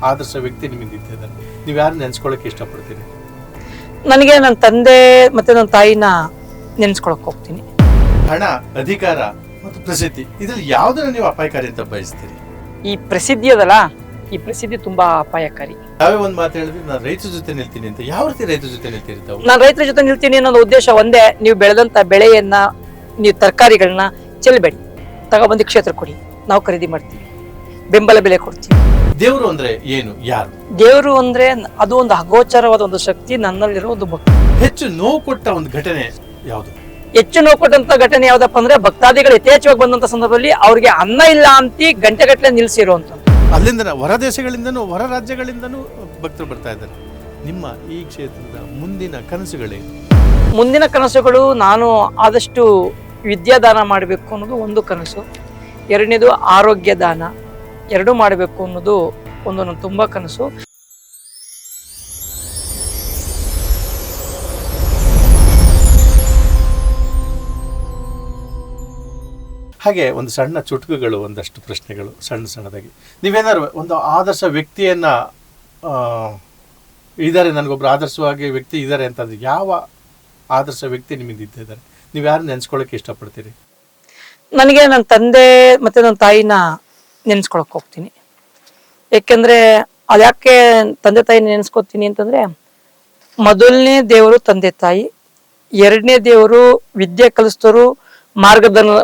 ಆದರ್ಶ ವ್ಯಕ್ತಿ ನಿಮಗೆ ಇದ್ದಾರೆ, ನೀವು ಯಾರು ನೆನೆಸ್ಕೊಳ್ಳೋಕೆ ಇಷ್ಟಪಡ್ತೀರಿ? ನನಗೆ ನನ್ನ ತಂದೆ ಮತ್ತೆ ನನ್ನ ತಾಯಿನ ನೆನೆಸ್ಕೊಳಕ್ ಹೋಗ್ತೀನಿ. ಹಣ, ಅಧಿಕಾರ ಮತ್ತು ಪ್ರಸಿದ್ಧಿ, ಇದ್ರಲ್ಲಿ ಯಾವ್ದನ್ನ ನೀವು ಅಪಾಯಕಾರಿ ಅಂತ ಬಯಸ್ತೀರಿ? ಈ ಪ್ರಸಿದ್ಧಿ ಅದಲ್ಲ, ಈ ಪ್ರಸಿದ್ಧಿ ತುಂಬಾ ಅಪಾಯಕಾರಿ. ನಾವೇ ಒಂದು ಮಾತು ಹೇಳಿದ್ವಿ, ನಾನು ರೈತರ ಜೊತೆ ನಿಲ್ತೀನಿ ಅಂತ. ಯಾವ ರೀತಿ ರೈತರ ಜೊತೆ ನಿಲ್ತೀರಿ ತಾವು? ನಾನು ರೈತರ ಜೊತೆ ನಿಲ್ತೀನಿ ಅನ್ನೋ ಉದ್ದೇಶ ಒಂದೇ, ನೀವು ಬೆಳೆದಂತ ಬೆಳೆಯನ್ನ, ನೀವು ತರಕಾರಿಗಳನ್ನ ಚೆಲ್ಲಬೇಡಿ, ತಗೊಬಂದು ಕ್ಷೇತ್ರ ಕೊಡಿ, ನಾವು ಖರೀದಿ ಮಾಡ್ತೀವಿ, ಬೆಂಬಲ ಬೆಲೆ ಕೊಡ್ತೀವಿ. ದೇವರು ಅಂದ್ರೆ ಏನು, ಯಾರು? ದೇವರು ಅಂದ್ರೆ ಅದು ಒಂದು ಅಗೋಚರವಾದ ಒಂದು ಶಕ್ತಿ, ನನ್ನಲ್ಲಿರೋ ಒಂದು ಭಕ್ತಿ. ಹೆಚ್ಚು ನೋವು ಕೊಟ್ಟ ಒಂದು ಘಟನೆ ಯಾವುದು? ಹೆಚ್ಚು ನೋವು ಕೊಟ್ಟಂತ ಘಟನೆ ಯಾವ್ದಪ್ಪ ಅಂದ್ರೆ, ಭಕ್ತಾದಿಗಳು ಯಥೇಚ್ಛವಾಗಿ ಬಂದಂತ ಸಂದರ್ಭದಲ್ಲಿ ಅವ್ರಿಗೆ ಅನ್ನ ಇಲ್ಲ ಅಂತಿ ಗಂಟೆಗಟ್ಟಲೆ ನಿಲ್ಸಿರುವಂತ. ಅಲ್ಲಿಂದ ಹೊರ ದೇಶಗಳಿಂದನೂ ಹೊರ ರಾಜ್ಯಗಳಿಂದನೂ ಭಕ್ತರು ಬರ್ತಾ ಇದ್ದಾರೆ. ನಿಮ್ಮ ಈ ಕ್ಷೇತ್ರದ ಮುಂದಿನ ಕನಸುಗಳೇನು? ಮುಂದಿನ ಕನಸುಗಳು, ನಾನು ಆದಷ್ಟು ವಿದ್ಯಾದಾನ ಮಾಡಬೇಕು ಅನ್ನೋದು ಒಂದು ಕನಸು. ಎರಡನೇದು ಆರೋಗ್ಯ ದಾನ, ಎರಡೂ ಮಾಡಬೇಕು ಅನ್ನೋದು ಒಂದು ನನ್ನ ತುಂಬ ಕನಸು. ಹಾಗೆ ಒಂದು ಸಣ್ಣ ಚುಟುಕುಗಳು, ಒಂದಷ್ಟು ಪ್ರಶ್ನೆಗಳು ಸಣ್ಣದಾಗಿ. ನೀವೇನಾದ್ರು ಒಂದು ಆದರ್ಶ ವ್ಯಕ್ತಿಯನ್ನ ಇದ್ದಾರೆ, ನನಗೊಬ್ರು ಆದರ್ಶವಾಗಿ ವ್ಯಕ್ತಿ ಇದ್ದಾರೆ ಅಂತಂದ್ರೆ ಯಾವ ಆದರ್ಶ ವ್ಯಕ್ತಿ ನಿಮಗೆ ಇದ್ದಾರೆ, ನೀವು ಯಾರು ನೆನೆಸ್ಕೊಳ್ಳೋಕೆ ಇಷ್ಟಪಡ್ತೀರಿ? ನನಗೆ ನನ್ನ ತಂದೆ ಮತ್ತೆ ನನ್ನ ತಾಯಿನ ನೆನೆಸ್ಕೊಳಕ್ ಹೋಗ್ತೀನಿ. ಯಾಕೆಂದ್ರೆ ಅದ್ಯಾಕೆ ತಂದೆ ತಾಯಿ ನೆನೆಸ್ಕೊತೀನಿ ಅಂತಂದ್ರೆ, ಮೊದಲನೇ ದೇವರು ತಂದೆ ತಾಯಿ, ಎರಡನೇ ದೇವರು ವಿದ್ಯೆ ಕಲಿಸ್ತವರು,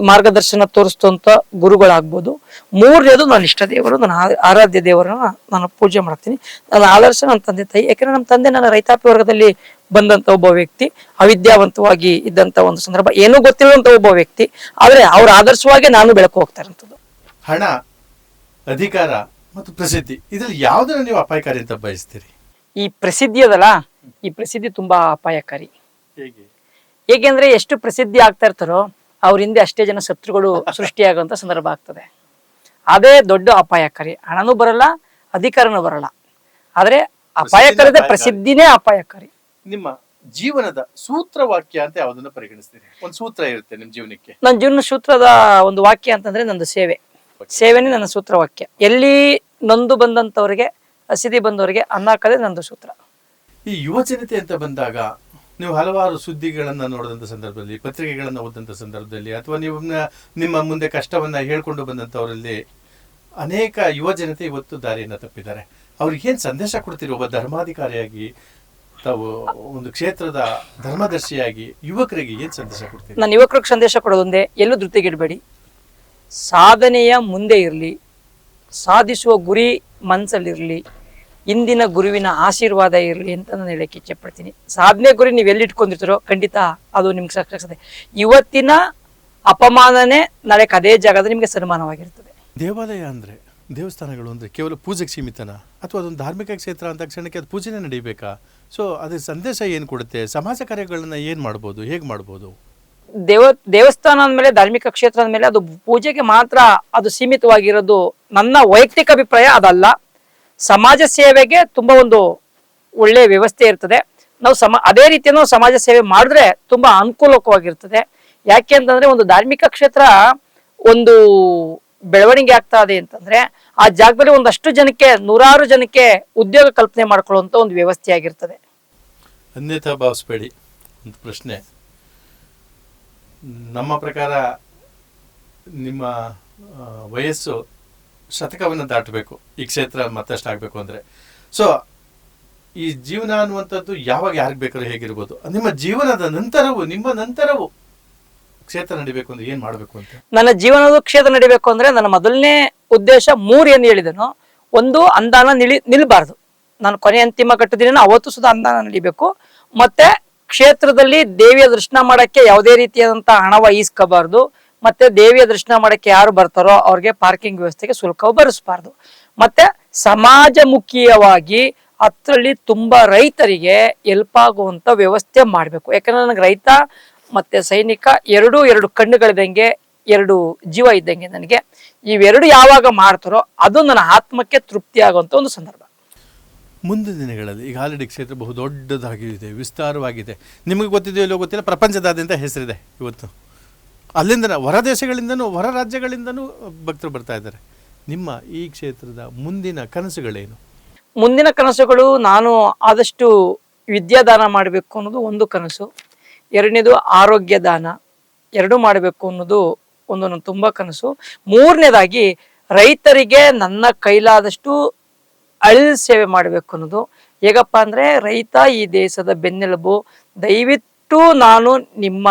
ಮಾರ್ಗದರ್ಶನ ತೋರಿಸ್ತಂತ ಗುರುಗಳಾಗ್ಬೋದು, ಮೂರನೇದು ನನ್ನ ಇಷ್ಟ ದೇವರು, ನನ್ನ ಆರಾಧ್ಯ ದೇವರನ್ನ ನಾನು ಪೂಜೆ ಮಾಡ್ತೀನಿ. ನನ್ನ ಆದರ್ಶ ನನ್ನ ತಂದೆ ತಾಯಿ. ಯಾಕಂದ್ರೆ ನಮ್ಮ ತಂದೆ ನನ್ನ ರೈತಾಪಿ ವರ್ಗದಲ್ಲಿ ಬಂದಂತ ಒಬ್ಬ ವ್ಯಕ್ತಿ, ಅವಿದ್ಯಾವಂತವಾಗಿ ಇದ್ದಂತ ಒಂದು ಸಂದರ್ಭ, ಏನೂ ಗೊತ್ತಿರುವಂತ ಒಬ್ಬ ವ್ಯಕ್ತಿ, ಆದ್ರೆ ಅವ್ರ ಆದರ್ಶವಾಗಿ ನಾನು ಬೆಳಕು ಹೋಗ್ತಾ ಇರೋಂಥದ್ದು. ಹಣ, ಅಧಿಕಾರ ಮತ್ತು ಪ್ರಸಿದ್ಧಿ, ಇದ್ರಲ್ಲಿ ಯಾವ್ದನ್ನ ನೀವು ಅಪಾಯಕಾರಿ ಅಂತ ಬಯಸ್ತೀರಿ? ಈ ಪ್ರಸಿದ್ಧಿ ಅದಲ್ಲ, ಈ ಪ್ರಸಿದ್ಧಿ ತುಂಬಾ ಅಪಾಯಕಾರಿ. ಹೇಗೆಂದ್ರೆ ಎಷ್ಟು ಪ್ರಸಿದ್ಧಿ ಆಗ್ತಾ ಇರ್ತಾರೋ ಅವ್ರ ಹಿಂದೆ ಅಷ್ಟೇ ಜನ ಶತ್ರುಗಳು ಸೃಷ್ಟಿಯಾಗುವಂತ ಸಂದರ್ಭ ಆಗ್ತದೆ. ಅದೇ ದೊಡ್ಡ ಅಪಾಯಕಾರಿ. ಹಣನೂ ಬರಲ್ಲ, ಅಧಿಕಾರನೂ ಬರಲ್ಲ, ಆದ್ರೆ ಅಪಾಯಕಾರಿ ಪ್ರಸಿದ್ಧಿನೇ ಅಪಾಯಕಾರಿ. ನಿಮ್ಮ ಜೀವನದ ಸೂತ್ರವಾಕ್ಯ ಅಂತ ಯಾವ್ದನ್ನ ಪರಿಗಣಿಸ್ತೀರಿ? ಒಂದು ಸೂತ್ರ ಇರುತ್ತೆ ನಿಮ್ ಜೀವನಕ್ಕೆ. ನನ್ನ ಜೀವನ ಸೂತ್ರದ ಒಂದು ವಾಕ್ಯ ಅಂತಂದ್ರೆ ನಂದು ಸೇವೆ. ಸೇವೆನೇ ನನ್ನ ಸೂತ್ರವಾಕ್ಯ. ಎಲ್ಲಿ ನೊಂದು ಬಂದಂತವ್ರಿಗೆ, ಹಸಿದಿ ಬಂದವರಿಗೆ ಅನ್ನ ಹಾಕೋದೇ ನಂದು ಸೂತ್ರ. ಈ ಯುವ ಜನತೆ ಅಂತ ಬಂದಾಗ ನೀವು ಹಲವಾರು ಸುದ್ದಿಗಳನ್ನ ನೋಡಿದಂಥ ಸಂದರ್ಭದಲ್ಲಿ, ಪತ್ರಿಕೆಗಳನ್ನ ಓದಂಥ ಸಂದರ್ಭದಲ್ಲಿ, ಅಥವಾ ನೀವು ನಿಮ್ಮ ಮುಂದೆ ಕಷ್ಟವನ್ನ ಹೇಳ್ಕೊಂಡು ಬಂದಂಥವರಲ್ಲಿ ಅನೇಕ ಯುವ ಜನತೆ ಇವತ್ತು ದಾರಿಯನ್ನ ತಪ್ಪಿದ್ದಾರೆ. ಅವ್ರಿಗೆ ಏನ್ ಸಂದೇಶ ಕೊಡ್ತೀರಿ? ಒಬ್ಬ ಧರ್ಮಾಧಿಕಾರಿಯಾಗಿ, ತಾವು ಒಂದು ಕ್ಷೇತ್ರದ ಧರ್ಮದರ್ಶಿಯಾಗಿ ಯುವಕರಿಗೆ ಏನ್ ಸಂದೇಶ ಕೊಡ್ತೀರಿ? ನಾನು ಯುವಕರಿಗೆ ಸಂದೇಶ ಕೊಡೋದೊಂದೇ, ಎಲ್ಲೂ ಧೃತಿಗೆಡಬೇಡಿ, ಸಾಧನೆಯ ಮುಂದೆ ಇರಲಿ, ಸಾಧಿಸುವ ಗುರಿ ಮನಸ್ಸಲ್ಲಿರಲಿ, ಇಂದಿನ ಗುರುವಿನ ಆಶೀರ್ವಾದ ಇರಲಿ ಅಂತ ನಾನು ಹೇಳಕ್ಕೆ ಇಚ್ಛೆ ಪಡ್ತೀನಿ. ಸಾಧನೆ ಗುರಿ ನೀವು ಎಲ್ಲಿಟ್ಕೊಂಡಿರ್ತೀರೋ ಖಂಡಿತ ಅದು ನಿಮ್ಗೆ ಸಾಕ್ಷಾಗ್ತದೆ. ಇವತ್ತಿನ ಅಪಮಾನನೇ ನಾಳೆ ಅದೇ ಜಾಗದಲ್ಲಿ ನಿಮ್ಗೆ ಸನ್ಮಾನವಾಗಿರ್ತದೆ. ದೇವಾಲಯ ಅಂದ್ರೆ, ದೇವಸ್ಥಾನಗಳು ಅಂದ್ರೆ ಕೇವಲ ಪೂಜೆಗೆ ಸೀಮಿತನ, ಅಥವಾ ಅದೊಂದು ಧಾರ್ಮಿಕ ಕ್ಷೇತ್ರ ಅಂತ ಕ್ಷಣಕ್ಕೆ ಅದು ಪೂಜೆನೇ ನಡೀಬೇಕಾ? ಸೊ ಅದ್ರ ಸಂದೇಶ ಏನು ಕೊಡುತ್ತೆ? ಸಮಾಜ ಕಾರ್ಯಗಳನ್ನ ಏನ್ ಮಾಡ್ಬೋದು, ಹೇಗೆ ಮಾಡ್ಬೋದು? ದೇವಸ್ಥಾನ ಅಂದ್ಮೇಲೆ, ಧಾರ್ಮಿಕ ಕ್ಷೇತ್ರ ಅಂದ್ಮೇಲೆ ಅದು ಪೂಜೆಗೆ ಮಾತ್ರ ಅದು ಸೀಮಿತವಾಗಿರೋದು ನನ್ನ ವೈಯಕ್ತಿಕ ಅಭಿಪ್ರಾಯ ಅದಲ್ಲ. ಸಮಾಜ ಸೇವೆಗೆ ತುಂಬಾ ಒಂದು ಒಳ್ಳೆ ವ್ಯವಸ್ಥೆ ಇರ್ತದೆ. ನಾವು ಅದೇ ರೀತಿ ನಾವು ಸಮಾಜ ಸೇವೆ ಮಾಡಿದ್ರೆ ತುಂಬಾ ಅನುಕೂಲಕವಾಗಿರ್ತದೆ. ಯಾಕೆ ಅಂತಂದ್ರೆ, ಒಂದು ಧಾರ್ಮಿಕ ಕ್ಷೇತ್ರ ಒಂದು ಬೆಳವಣಿಗೆ ಆಗ್ತಾ ಇದೆ ಅಂತಂದ್ರೆ ಆ ಜಾಗದಲ್ಲಿ ಒಂದಷ್ಟು ಜನಕ್ಕೆ, ನೂರಾರು ಜನಕ್ಕೆ ಉದ್ಯೋಗ ಕಲ್ಪನೆ ಮಾಡ್ಕೊಳ್ಳುವಂತ ಒಂದು ವ್ಯವಸ್ಥೆ ಆಗಿರ್ತದೆ. ಅನ್ಯಥಾ ಭಾವಿಸ್ಬೇಡಿ. ಒಂದು ಪ್ರಶ್ನೆ, ನಮ್ಮ ಪ್ರಕಾರ ನಿಮ್ಮ ವಯಸ್ಸು ಶತಕವನ್ನು ದಾಟಬೇಕು ಈ ಕ್ಷೇತ್ರ ಮತ್ತಷ್ಟು ಆಗ್ಬೇಕು ಅಂದ್ರೆ. ಸೊ ಈ ಜೀವನ ಅನ್ನುವಂಥದ್ದು ಯಾವಾಗ ಯಾರಿಗೆ ಬೇಕಾದ್ರೂ ಹೇಗಿರ್ಬೋದು. ನಿಮ್ಮ ಜೀವನದ ನಂತರವು, ನಿಮ್ಮ ನಂತರವು ಕ್ಷೇತ್ರ ನಡಿಬೇಕು ಅಂದ್ರೆ ಏನ್ ಮಾಡ್ಬೇಕು ಅಂತ? ನನ್ನ ಜೀವನದ ಕ್ಷೇತ್ರ ನಡಿಬೇಕು ಅಂದ್ರೆ ನನ್ನ ಮೊದಲನೇ ಉದ್ದೇಶ 3 ಏನು ಹೇಳಿದನು. ಒಂದು, ಅಂದಾನ ನಿಲ್ಬಾರ್ದು. ನಾನು ಕೊನೆ ಅಂತಿಮ ಘಟ್ಟದಿನ ಅವತ್ತು ಸುಧಾ ಅಂದಾನ ನಡಿಬೇಕು. ಮತ್ತೆ ಕ್ಷೇತ್ರದಲ್ಲಿ ದೇವಿಯ ದರ್ಶನ ಮಾಡಕ್ಕೆ ಯಾವುದೇ ರೀತಿಯಾದಂತಹ ಹಣವ ಈಸ್ಕೋಬಾರ್ದು. ಮತ್ತೆ ದೇವಿಯ ದರ್ಶನ ಮಾಡಕ್ಕೆ ಯಾರು ಬರ್ತಾರೋ ಅವ್ರಿಗೆ ಪಾರ್ಕಿಂಗ್ ವ್ಯವಸ್ಥೆಗೆ ಶುಲ್ಕವು ಭರಿಸಬಾರ್ದು. ಮತ್ತೆ ಸಮಾಜಮುಖಿಯವಾಗಿ ಅದರಲ್ಲಿ ತುಂಬಾ ರೈತರಿಗೆ ಹೆಲ್ಪ್ ಆಗುವಂತ ವ್ಯವಸ್ಥೆ ಮಾಡ್ಬೇಕು. ಯಾಕಂದ್ರೆ ನನಗೆ ರೈತ ಮತ್ತೆ ಸೈನಿಕ ಎರಡು ಕಣ್ಣುಗಳಿದ್ದಂಗೆ, 2 ಜೀವ ಇದ್ದಂಗೆ ನನಗೆ. ಇವೆರಡು ಯಾವಾಗ ಮಾಡ್ತಾರೋ ಅದು ನನ್ನ ಆತ್ಮಕ್ಕೆ ತೃಪ್ತಿ ಆಗುವಂತ ಒಂದು ಸಂದರ್ಭ. ಮುಂದಿನ ದಿನಗಳಲ್ಲಿ ಈಗ ಆಲ್ರೆಡಿ ಕ್ಷೇತ್ರ ಬಹುದೊಡ್ಡದಾಗಿದೆ, ವಿಸ್ತಾರವಾಗಿದೆ. ನಿಮಗೆ ಗೊತ್ತಿದೆಯೋ ಇಲ್ಲೋ ಗೊತ್ತಿಲ್ಲ, ಪ್ರಪಂಚದಾದ್ಯಂತ ಹೆಸರಿದೆ ಇವತ್ತು. ಅಲ್ಲಿಂದ ಹೊರ ದೇಶಗಳಿಂದನೂ ಹೊರ ರಾಜ್ಯಗಳಿಂದನೂ ಭಕ್ತರು ಬರ್ತಾ ಇದ್ದಾರೆ. ನಿಮ್ಮ ಈ ಕ್ಷೇತ್ರದ ಮುಂದಿನ ಕನಸುಗಳೇನು? ಮುಂದಿನ ಕನಸುಗಳು ನಾನು ಆದಷ್ಟು ವಿದ್ಯಾದಾನ ಮಾಡಬೇಕು ಅನ್ನೋದು ಒಂದು ಕನಸು. ಎರಡನೇದು ಆರೋಗ್ಯ ದಾನ, ಎರಡೂ ಮಾಡಬೇಕು ಅನ್ನೋದು ಒಂದು ನನ್ನ ತುಂಬ ಕನಸು. ಮೂರನೇದಾಗಿ ರೈತರಿಗೆ ನನ್ನ ಕೈಲಾದಷ್ಟು ಅಳಿಲ್ ಸೇವೆ ಮಾಡಬೇಕು ಅನ್ನೋದು. ಹೇಗಪ್ಪ ಅಂದರೆ ರೈತ ಈ ದೇಶದ ಬೆನ್ನೆಲುಬು. ದಯವಿಟ್ಟು ನಾನು ನಿಮ್ಮ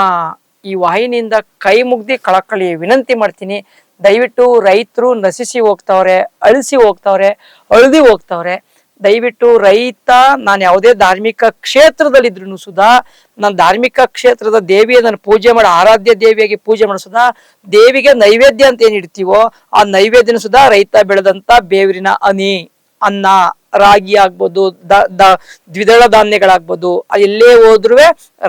ಈ ವಾಹಿನಿಯಿಂದ ಕೈ ಮುಗ್ದು ಕಳಕಳಿ ವಿನಂತಿ ಮಾಡ್ತೀನಿ, ದಯವಿಟ್ಟು ರೈತರು ನಶಿಸಿ ಹೋಗ್ತಾವ್ರೆ, ಅಳಿಸಿ ಹೋಗ್ತಾವ್ರೆ, ಅಳ್ದಿ ಹೋಗ್ತಾವ್ರೆ. ದಯವಿಟ್ಟು ರೈತ, ನಾನು ಯಾವುದೇ ಧಾರ್ಮಿಕ ಕ್ಷೇತ್ರದಲ್ಲಿದ್ರು ಸುಧಾ, ನಾನು ಧಾರ್ಮಿಕ ಕ್ಷೇತ್ರದ ದೇವಿಯ ನಾನು ಪೂಜೆ ಮಾಡಿ ಆರಾಧ್ಯ ದೇವಿಯಾಗಿ ಪೂಜೆ ಮಾಡೋ ಸುಧಾ, ದೇವಿಗೆ ನೈವೇದ್ಯ ಅಂತ ಏನು ಇಡ್ತೀವೋ ಆ ನೈವೇದ್ಯನ ಸುಧಾ ರೈತ ಬೆಳೆದಂತ ಬೇವಿನ ಹನಿ, ಅನ್ನ, ರಾಗಿ ಆಗ್ಬೋದು, ದ್ವಿದಳ ಧಾನ್ಯಗಳಾಗ್ಬೋದು, ಎಲ್ಲೇ ಹೋದ್ರೂ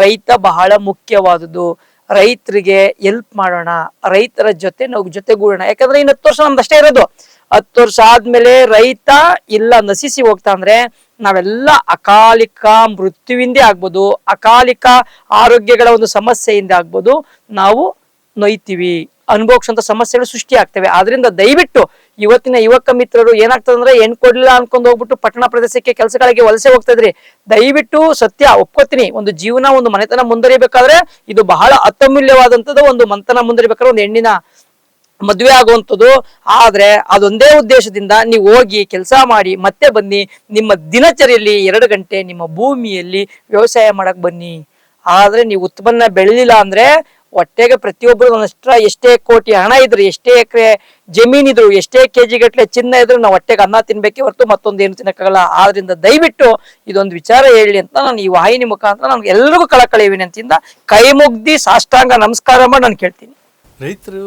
ರೈತ ಬಹಳ ಮುಖ್ಯವಾದುದು. ರೈತರಿಗೆ ಎಲ್ಪ್ ಮಾಡೋಣ, ರೈತರ ಜೊತೆ ನಾವು ಜೊತೆಗೂಡೋಣ. ಯಾಕಂದ್ರೆ ಇನ್ನು 10 ವರ್ಷ ನಮ್ದಷ್ಟೇ ಇರೋದು. 10 ವರ್ಷ ಆದ್ಮೇಲೆ ರೈತ ಇಲ್ಲ ನಶಿಸಿ ಹೋಗ್ತಾ ಅಂದ್ರೆ ನಾವೆಲ್ಲ ಅಕಾಲಿಕ ಮೃತ್ಯುವಿಂದೇ ಆಗ್ಬೋದು, ಅಕಾಲಿಕ ಆರೋಗ್ಯಗಳ ಒಂದು ಸಮಸ್ಯೆಯಿಂದ ಆಗ್ಬೋದು, ನಾವು ನೊಯ್ತೀವಿ, ಅನುಭವಿಸುವಂತ ಸಮಸ್ಯೆಗಳು ಸೃಷ್ಟಿ ಆಗ್ತವೆ. ಆದ್ರಿಂದ ದಯವಿಟ್ಟು ಇವತ್ತಿನ ಯುವಕ ಮಿತ್ರರು ಏನಾಗ್ತದೆ ಅಂದ್ರೆ ಹೆಣ್ ಕೊಡ್ಲಿಲ್ಲ ಅನ್ಕೊಂಡು ಹೋಗ್ಬಿಟ್ಟು ಪಟ್ಟಣ ಪ್ರದೇಶಕ್ಕೆ ಕೆಲಸಗಳಿಗೆ ವಲಸೆ ಹೋಗ್ತಾ ಇದ್ರಿ. ದಯವಿಟ್ಟು ಸತ್ಯ ಒಪ್ಕೋತೀನಿ, ಒಂದು ಜೀವನ ಒಂದು ಮನೆತನ ಮುಂದರಿಬೇಕಾದ್ರೆ ಇದು ಬಹಳ ಅತ್ಯಮೂಲ್ಯವಾದಂಥದ್ದು. ಒಂದು ಮಂತನ ಮುಂದರಿಬೇಕಾದ್ರೆ ಒಂದು ಹೆಣ್ಣಿನ ಮದುವೆ ಆಗುವಂಥದ್ದು. ಆದ್ರೆ ಅದೊಂದೇ ಉದ್ದೇಶದಿಂದ ನೀವು ಹೋಗಿ ಕೆಲಸ ಮಾಡಿ ಮತ್ತೆ ಬನ್ನಿ, ನಿಮ್ಮ ದಿನಚರಿಯಲ್ಲಿ 2 ಗಂಟೆ ನಿಮ್ಮ ಭೂಮಿಯಲ್ಲಿ ವ್ಯವಸಾಯ ಮಾಡಕ್ ಬನ್ನಿ. ಆದ್ರೆ ನೀವು ಉತ್ಪನ್ನ ಬೆಳಿಲಿಲ್ಲ ಅಂದ್ರೆ ಹೊಟ್ಟೆಗೆ ಪ್ರತಿಯೊಬ್ಬರು ಎಷ್ಟೇ ಕೋಟಿ ಹಣ ಇದ್ರು, ಎಷ್ಟೇ ಎಕರೆ ಜಮೀನಿದ್ರು, ಎಷ್ಟೇ ಕೆಜಿ ಗಟ್ಲೆ ಚಿನ್ನ ಇದ್ರು ನಾವು ಹೊಟ್ಟೆಗೆ ಅನ್ನ ತಿನ್ಬೇಕೆ ಹೊರತು ಮತ್ತೊಂದು ಏನು ತಿನ್ನಕ್ಕಾಗಲ್ಲ. ಆದ್ರಿಂದ ದಯವಿಟ್ಟು ಇದೊಂದು ವಿಚಾರ ಹೇಳಿ ಅಂತ ನಾನು ಈ ವಾಹಿನಿ ಮುಖಾಂತರ ನಮ್ಗೆ ಎಲ್ರಿಗೂ ಕಳಕಳಿ ವಿನಂತಿಯಿಂದ ಕೈ ಮುಗ್ದಿ ಸಾಷ್ಟಾಂಗ ನಮಸ್ಕಾರ ಮಾಡಿ ನಾನು ಕೇಳ್ತೀನಿ. ರೈತರು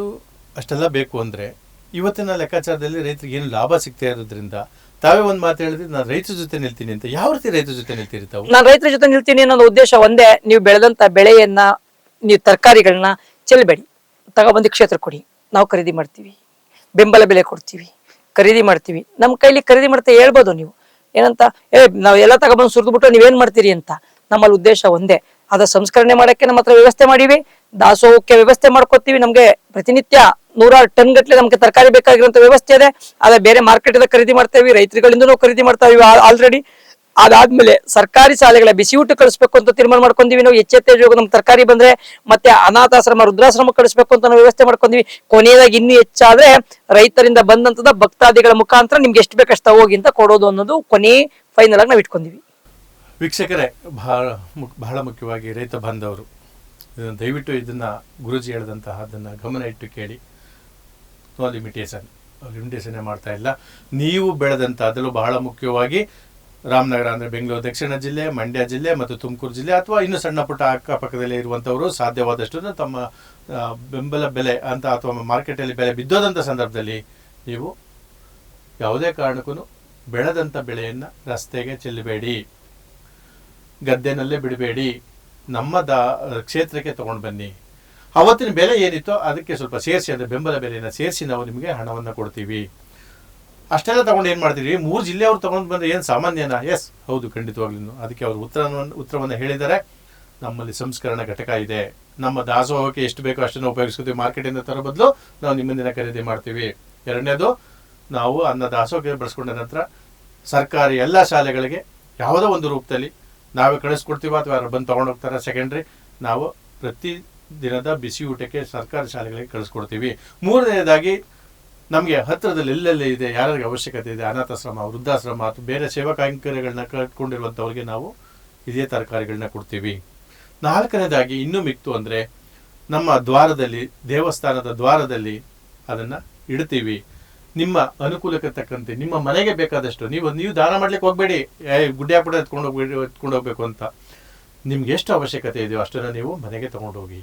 ಅಷ್ಟೆಲ್ಲ ಬೇಕು ಅಂದ್ರೆ ಇವತ್ತಿನ ಲೆಕ್ಕಾಚಾರದಲ್ಲಿ ರೈತರಿಗೆ ಏನು ಲಾಭ ಸಿಗ್ತಾ ಇರೋದ್ರಿಂದ ತಾವೇ ಒಂದು ಮಾತು ಹೇಳಿದ್ರೆ ನಾನು ರೈತರ ಜೊತೆ ನಿಲ್ತೀನಿ ಅಂತ. ಯಾವ ರೀತಿ ರೈತರ ಜೊತೆ ನಿಲ್ತೀರಿ ತಾವು? ನಾನು ರೈತರ ಜೊತೆ ನಿಲ್ತೀನಿ ಅನ್ನೋ ಉದ್ದೇಶ ಒಂದೇ, ನೀವು ಬೆಳೆದಂತ ಬೆಳೆಯನ್ನ, ನೀವು ತರಕಾರಿಗಳನ್ನ ಚೆಲ್ಲಬೇಡಿ, ತಗೊಬಂದು ಕ್ಷೇತ್ರ ಕೊಡಿ, ನಾವು ಖರೀದಿ ಮಾಡ್ತೀವಿ, ಬೆಂಬಲ ಬೆಲೆ ಕೊಡ್ತೀವಿ, ಖರೀದಿ ಮಾಡ್ತೀವಿ. ನಮ್ಮ ಕೈಲಿ ಖರೀದಿ ಮಾಡ್ತಾ ಹೇಳ್ಬೋದು ನೀವು ಏನಂತ, ನಾವು ಎಲ್ಲ ತಗೊಬಂದು ಸುರಿದ್ಬಿಟ್ಟು ನೀವೇನ್ ಮಾಡ್ತೀರಿ ಅಂತ. ನಮ್ಮಲ್ಲಿ ಉದ್ದೇಶ ಒಂದೇ, ಅದ ಸಂಸ್ಕರಣೆ ಮಾಡಕ್ಕೆ ನಮ್ಮ ಹತ್ರ ವ್ಯವಸ್ಥೆ ಮಾಡಿವಿ, ದಾಸೋಹಕ್ಕೆ ವ್ಯವಸ್ಥೆ ಮಾಡ್ಕೋತೀವಿ. ನಮ್ಗೆ ಪ್ರತಿನಿತ್ಯ 100 ಟನ್ ಗಟ್ಲೆ ನಮ್ಗೆ ತರಕಾರಿ ಬೇಕಾಗಿರುವಂತ ವ್ಯವಸ್ಥೆ ಇದೆ. ಅದೇ ಬೇರೆ ಮಾರ್ಕೆಟ್ ಇಂದ ಖರೀದಿ ಮಾಡ್ತೇವೆ, ರೈತರುಗಳಿಂದ ನಾವು ಖರೀದಿ ಮಾಡ್ತಾ ಇದೀವಿ ಆಲ್ರೆಡಿ. ಅದಾದ್ಮೇಲೆ ಸರ್ಕಾರಿ ಶಾಲೆಗಳ ಬಿಸಿ ಊಟ ಕಳಿಸ್ಬೇಕು ಅಂತ ತೀರ್ಮಾನ ಮಾಡ್ಕೊಂಡಿವಿ ನಾವು. ಹೆಚ್ಚೆಚ್ಚು ನಮ್ ತರಕಾರಿ ಬಂದ್ರೆ ಮತ್ತೆ ಅನಾಥಾಶ್ರಮ, ವೃದ್ಧಾಶ್ರಮ ಕಳಿಸ್ಬೇಕು ಅಂತ ನಾವು ವ್ಯವಸ್ಥೆ ಮಾಡ್ಕೊಂಡಿವಿ. ಕೊನೆಯದಾಗಿ ಇನ್ನೂ ಹೆಚ್ಚಾದ್ರೆ ರೈತರಿಂದ ಬಂದಂತದ ಭಕ್ತಾದಿಗಳ ಮುಖಾಂತರ ನಿಮ್ಗೆ ಎಷ್ಟು ಬೇಕಷ್ಟ ಹೋಗಿ ಅಂತ ಕೊಡೋದು ಅನ್ನೋದು ಕೊನೆ ಫೈನಲ್ ಆಗಿ ನಾವು ಇಟ್ಕೊಂಡಿವಿ. ವೀಕ್ಷಕರೇ, ಬಹಳ ಮುಖ್ಯವಾಗಿ ರೈತ ಬಾಂಧವರು ದಯವಿಟ್ಟು ಇದನ್ನ ಗುರುಜಿ ಹೇಳಿದಂತಹ ಅದನ್ನ ಗಮನ ಇಟ್ಟು ಕೇಳಿ. ನೋ ಲಿಮಿಟೇಷನ್ ಮಾಡ್ತಾ ಇಲ್ಲ. ನೀವು ಬೆಳೆದಂತ ಅದರಲ್ಲೂ ಬಹಳ ಮುಖ್ಯವಾಗಿ ರಾಮನಗರ ಅಂದರೆ ಬೆಂಗಳೂರು ದಕ್ಷಿಣ ಜಿಲ್ಲೆ, ಮಂಡ್ಯ ಜಿಲ್ಲೆ ಮತ್ತು ತುಮಕೂರು ಜಿಲ್ಲೆ ಅಥವಾ ಇನ್ನು ಸಣ್ಣ ಪುಟ್ಟ ಅಕ್ಕಪಕ್ಕದಲ್ಲಿ ಇರುವಂಥವರು ಸಾಧ್ಯವಾದಷ್ಟು ತಮ್ಮ ಬೆಂಬಲ ಬೆಲೆ ಅಂತ ಅಥವಾ ಮಾರ್ಕೆಟಲ್ಲಿ ಬೆಲೆ ಬಿದ್ದೋದಂಥ ಸಂದರ್ಭದಲ್ಲಿ ನೀವು ಯಾವುದೇ ಕಾರಣಕ್ಕೂ ಬೆಳೆದಂಥ ಬೆಳೆಯನ್ನು ರಸ್ತೆಗೆ ಚೆಲ್ಲಬೇಡಿ, ಗದ್ದೆನಲ್ಲೇ ಬಿಡಬೇಡಿ, ನಮ್ಮ ಕ್ಷೇತ್ರಕ್ಕೆ ತೊಗೊಂಡು ಬನ್ನಿ. ಅವತ್ತಿನ ಬೆಲೆ ಏನಿತ್ತೋ ಅದಕ್ಕೆ ಸ್ವಲ್ಪ ಸೇರಿಸಿ, ಅಂದರೆ ಬೆಂಬಲ ಬೆಲೆಯನ್ನು ಸೇರಿಸಿ ನಾವು ನಿಮಗೆ ಹಣವನ್ನು ಕೊಡ್ತೀವಿ. ಅಷ್ಟೆಲ್ಲ ತಗೊಂಡು ಏನು ಮಾಡ್ತೀವಿ? 3 ಜಿಲ್ಲೆಯವರು ತಗೊಂಡು ಬಂದರೆ ಏನು ಸಾಮಾನ್ಯನಾ? ಎಸ್, ಹೌದು, ಖಂಡಿತವಾಗ್ಲೂ. ಅದಕ್ಕೆ ಅವರು ಉತ್ತರವನ್ನು ಹೇಳಿದ್ದಾರೆ. ನಮ್ಮಲ್ಲಿ ಸಂಸ್ಕರಣಾ ಘಟಕ ಇದೆ, ನಮ್ಮ ದಾಸೋಹಕ್ಕೆ ಎಷ್ಟು ಬೇಕೋ ಅಷ್ಟನ್ನು ಉಪಯೋಗಿಸ್ಕೊತೀವಿ, ಮಾರ್ಕೆಟಿಂದ ತರೋ ಬದಲು ನಾವು ನಿಮ್ಮಿಂದ ಖರೀದಿ ಮಾಡ್ತೀವಿ. ಎರಡನೇದು, ನಾವು ಅನ್ನ ದಾಸೋಹಕ್ಕೆ ಬಳಸ್ಕೊಂಡ ನಂತರ ಸರ್ಕಾರಿ ಎಲ್ಲ ಶಾಲೆಗಳಿಗೆ ಯಾವುದೋ ಒಂದು ರೂಪದಲ್ಲಿ ನಾವೇ ಕಳಿಸ್ಕೊಡ್ತೀವಿ ಅಥವಾ ಯಾರು ಬಂದು ತೊಗೊಂಡು ಹೋಗ್ತಾರೆ. ಸೆಕೆಂಡ್ರಿ, ನಾವು ಪ್ರತಿ ದಿನದ ಬಿಸಿ ಊಟಕ್ಕೆ ಸರ್ಕಾರಿ ಶಾಲೆಗಳಿಗೆ ಕಳಿಸ್ಕೊಡ್ತೀವಿ. ಮೂರನೇದಾಗಿ, ನಮಗೆ ಹತ್ತಿರದಲ್ಲಿ ಎಲ್ಲೆಲ್ಲಿ ಇದೆ, ಯಾರಿಗೆ ಅವಶ್ಯಕತೆ ಇದೆ, ಅನಾಥಾಶ್ರಮ, ವೃದ್ಧಾಶ್ರಮ ಅಥವಾ ಬೇರೆ ಸೇವಾ ಕೈಂಕರ್ಯಗಳನ್ನ ಕಟ್ಕೊಂಡಿರುವಂಥವ್ರಿಗೆ ನಾವು ಇದೇ ತರಕಾರಿಗಳನ್ನ ಕೊಡ್ತೀವಿ. ನಾಲ್ಕನೇದಾಗಿ, ಇನ್ನೂ ಮಿಕ್ತು ಅಂದರೆ ನಮ್ಮ ದ್ವಾರದಲ್ಲಿ, ದೇವಸ್ಥಾನದ ದ್ವಾರದಲ್ಲಿ ಅದನ್ನು ಇಡ್ತೀವಿ. ನಿಮ್ಮ ಅನುಕೂಲಕ್ಕೆ ತಕ್ಕಂತೆ ನಿಮ್ಮ ಮನೆಗೆ ಬೇಕಾದಷ್ಟು ನೀವು ದಾನ ಮಾಡ್ಲಿಕ್ಕೆ ಹೋಗಬೇಡಿ, ಗುಡ್ಡೆ ಹಾಕ್ಬಿಟ್ಟು ಎತ್ಕೊಂಡು ಹೋಗ್ಬೇಕು ಅಂತ. ನಿಮ್ಗೆ ಎಷ್ಟು ಅವಶ್ಯಕತೆ ಇದೆಯೋ ಅಷ್ಟನ್ನು ನೀವು ಮನೆಗೆ ತಗೊಂಡು ಹೋಗಿ.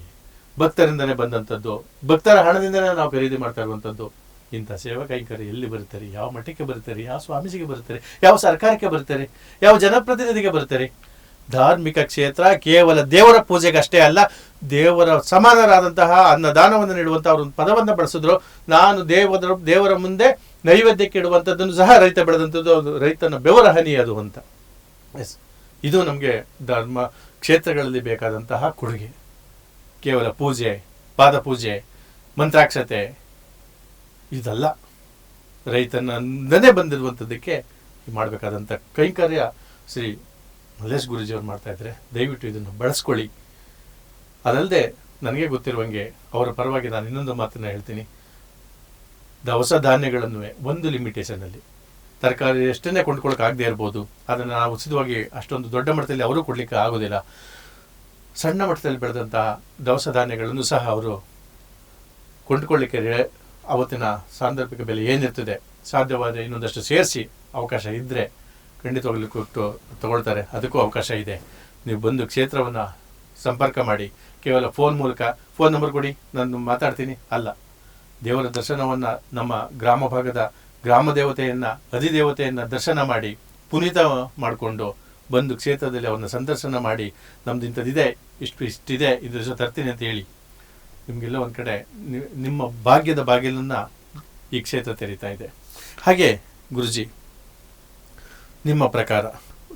ಭಕ್ತರಿಂದನೇ ಬಂದಂಥದ್ದು, ಭಕ್ತರ ಹಣದಿಂದನೇ ನಾವು ಖರೀದಿ ಮಾಡ್ತಾ ಇರುವಂಥದ್ದು. ಇಂಥ ಸೇವಾ ಕೈಂಕರ್ಯ ಎಲ್ಲಿ ಬರ್ತಾರೆ? ಯಾವ ಮಠಕ್ಕೆ ಬರ್ತಾರೆ? ಯಾವ ಸ್ವಾಮೀಜಿಗೆ ಬರ್ತಾರೆ? ಯಾವ ಸರ್ಕಾರಕ್ಕೆ ಬರ್ತಾರೆ? ಯಾವ ಜನಪ್ರತಿನಿಧಿಗೆ ಬರ್ತಾರೆ? ಧಾರ್ಮಿಕ ಕ್ಷೇತ್ರ ಕೇವಲ ದೇವರ ಪೂಜೆಗೆ ಅಷ್ಟೇ ಅಲ್ಲ, ದೇವರ ಸಮಾನರಾದಂತಹ ಅನ್ನದಾನವನ್ನು ನೀಡುವಂತಹ ಅವರು ಪದವನ್ನು ಬಳಸಿದ್ರು. ನಾನು ದೇವರ ಮುಂದೆ ನೈವೇದ್ಯಕ್ಕೆ ಇಡುವಂಥದ್ದನ್ನು ಸಹ ರೈತ ಬೆಳೆದಂಥದ್ದು, ಅದು ರೈತನ ಬೆವರ ಹನಿ ಅದು ಅಂತ. ಎಸ್, ಇದು ನಮಗೆ ಧರ್ಮ ಕ್ಷೇತ್ರಗಳಲ್ಲಿ ಬೇಕಾದಂತಹ ಕೊಡುಗೆ. ಕೇವಲ ಪೂಜೆ, ಪಾದಪೂಜೆ, ಮಂತ್ರಾಕ್ಷತೆ ಇದಲ್ಲ, ರೈತನಂದನೇ ಬಂದಿರುವಂಥದ್ದಕ್ಕೆ ಮಾಡಬೇಕಾದಂಥ ಕೈಂಕರ್ಯ ಶ್ರೀ ಮಲ್ಲೇಶ್ ಗುರೂಜಿಯವ್ರು ಮಾಡ್ತಾ ಇದ್ದಾರೆ. ದಯವಿಟ್ಟು ಇದನ್ನು ಬಳಸ್ಕೊಳ್ಳಿ. ಅದಲ್ಲದೆ ನನಗೆ ಗೊತ್ತಿರುವಂಗೆ ಅವರ ಪರವಾಗಿ ನಾನು ಇನ್ನೊಂದು ಮಾತನ್ನು ಹೇಳ್ತೀನಿ. ದವಸ ಧಾನ್ಯಗಳನ್ನು ಒಂದು ಲಿಮಿಟೇಷನಲ್ಲಿ, ತರಕಾರಿ ಎಷ್ಟನ್ನೇ ಕೊಂಡ್ಕೊಳ್ಳೋಕೆ ಆಗದೆ ಇರ್ಬೋದು, ಅದನ್ನು ನಾವು ಉಚಿತವಾಗಿ ಅಷ್ಟೊಂದು ದೊಡ್ಡ ಮಟ್ಟದಲ್ಲಿ ಅವರು ಕೊಡಲಿಕ್ಕೆ ಆಗೋದಿಲ್ಲ. ಸಣ್ಣ ಮಟ್ಟದಲ್ಲಿ ಬೆಳೆದಂತಹ ದವಸ ಧಾನ್ಯಗಳನ್ನು ಸಹ ಅವರು ಕೊಂಡ್ಕೊಳ್ಳಿಕ್ಕೆ ಅವತ್ತಿನ ಸಾಂದರ್ಭಿಕ ಬೆಲೆ ಏನಿರ್ತದೆ ಸಾಧ್ಯವಾದ ಇನ್ನೊಂದಷ್ಟು ಸೇರಿಸಿ ಅವಕಾಶ ಇದ್ದರೆ ಖಂಡಿತವಾಗ್ಲೂ ಕೊಟ್ಟು ತಗೊಳ್ತಾರೆ. ಅದಕ್ಕೂ ಅವಕಾಶ ಇದೆ. ನೀವು ಬಂದು ಕ್ಷೇತ್ರವನ್ನು ಸಂಪರ್ಕ ಮಾಡಿ. ಕೇವಲ ಫೋನ್ ಮೂಲಕ ಫೋನ್ ನಂಬರ್ ಕೊಡಿ ನಾನು ಮಾತಾಡ್ತೀನಿ ಅಲ್ಲ, ದೇವರ ದರ್ಶನವನ್ನು, ನಮ್ಮ ಗ್ರಾಮ ಭಾಗದ ಗ್ರಾಮ ದೇವತೆಯನ್ನು, ಅಧಿದೇವತೆಯನ್ನು ದರ್ಶನ ಮಾಡಿ ಪುನೀತ ಮಾಡಿಕೊಂಡು ಬಂದು ಕ್ಷೇತ್ರದಲ್ಲಿ ಅವನ್ನ ಸಂದರ್ಶನ ಮಾಡಿ ನಮ್ದು ಇಂಥದ್ದಿದೆ, ಇಷ್ಟಿದೆ, ಇದ್ರ ಜೊತೆ ತರ್ತೀನಿ ಅಂತ ಹೇಳಿ ನಿಮಗೆಲ್ಲ ಒಂದು ಕಡೆ ನಿಮ್ಮ ಭಾಗ್ಯದ ಬಾಗಿಲನ್ನು ಈ ಕ್ಷೇತ್ರ ತೆರೀತಾ ಇದೆ. ಹಾಗೆ ಗುರುಜಿ, ನಿಮ್ಮ ಪ್ರಕಾರ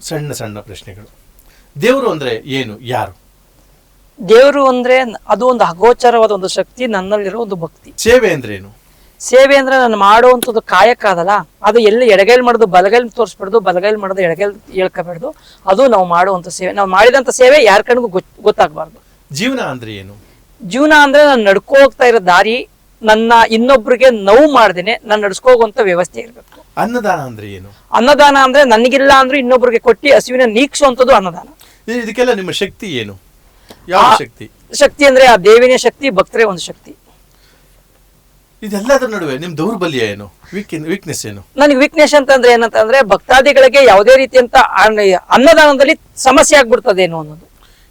ಸಣ್ಣ ಸಣ್ಣ ಪ್ರಶ್ನೆಗಳು. ದೇವರು ಅಂದರೆ ಏನು, ಯಾರು? ದೇವರು ಅಂದ್ರೆ ಅದು ಒಂದು ಅಗೋಚರವಾದ ಒಂದು ಶಕ್ತಿ, ನನ್ನಲ್ಲಿರೋ ಒಂದು ಭಕ್ತಿ. ಸೇವೆ ಅಂದ್ರೆ ಏನು? ಸೇವೆ ಅಂದ್ರೆ ನಾನು ಮಾಡುವಂಥದ್ದು ಕಾಯಕ ಅದಲ್ಲ, ಅದು ಎಲ್ಲಿ ಎಡಗೈಲಿ ಮಾಡೋದು ಬಲಗೈಲಿ ತೋರಿಸ್ಬಾರ್ದು, ಬಲಗೈಲಿ ಮಾಡೋದು ಎಡಗೈಲಿ ಹೇಳ್ಕೋಬಾರ್ದು. ಅದು ನಾವು ಮಾಡುವಂಥ ಸೇವೆ. ನಾವು ಮಾಡಿದಂಥ ಸೇವೆ ಯಾರ ಕಣ್ಗೂ ಗೊತ್ತಾಗಬಾರ್ದು. ಜೀವನ ಅಂದ್ರೆ ಏನು? ಜೀವನ ಅಂದ್ರೆ ನಾನು ನಡ್ಕೊ ಹೋಗ್ತಾ ಇರೋ ದಾರಿ, ನನ್ನ ಇನ್ನೊಬ್ರಿಗೆ ನೋವು ಮಾಡ್ದೇನೆ ನಾನು ನಡ್ಸ್ಕೋಗುವಂತ ವ್ಯವಸ್ಥೆ ಇರಬೇಕು. ಅನ್ನದಾನ ಅಂದ್ರೆ ಏನು? ಅನ್ನದಾನ ಅಂದ್ರೆ ನನಗಿಲ್ಲ ಅಂದ್ರೆ ಇನ್ನೊಬ್ರಿಗೆ ಕೊಟ್ಟು ಹಸಿವಿನ ನೀಗಿಸುವಂಥದ್ದು ಅನ್ನದಾನ. ಇದಕ್ಕೆಲ್ಲ ನಿಮ್ಮ ಶಕ್ತಿ ಏನು? ಯಾವ ಶಕ್ತಿ? ಶಕ್ತಿ ಅಂದ್ರೆ ಆ ದೇವಿನ ಶಕ್ತಿ, ಭಕ್ತರೇ ಒಂದು ಶಕ್ತಿ. ಇದೆಲ್ಲದರ ನಡುವೆ ನಿಮ್ ದೌರ್ಬಲ್ಯ ಏನು, ವೀಕ್ನೆಸ್ ಏನು? ನನಗೆ ವೀಕ್ನೆಸ್ ಅಂತಂದ್ರೆ ಏನಂತಂದ್ರೆ ಭಕ್ತಾದಿಗಳಿಗೆ ಯಾವುದೇ ರೀತಿಯಂತ ಅನ್ನದಾನದಲ್ಲಿ ಸಮಸ್ಯೆ ಆಗ್ಬಿಡ್ತದೇನೋ ಅನ್ನೋದು.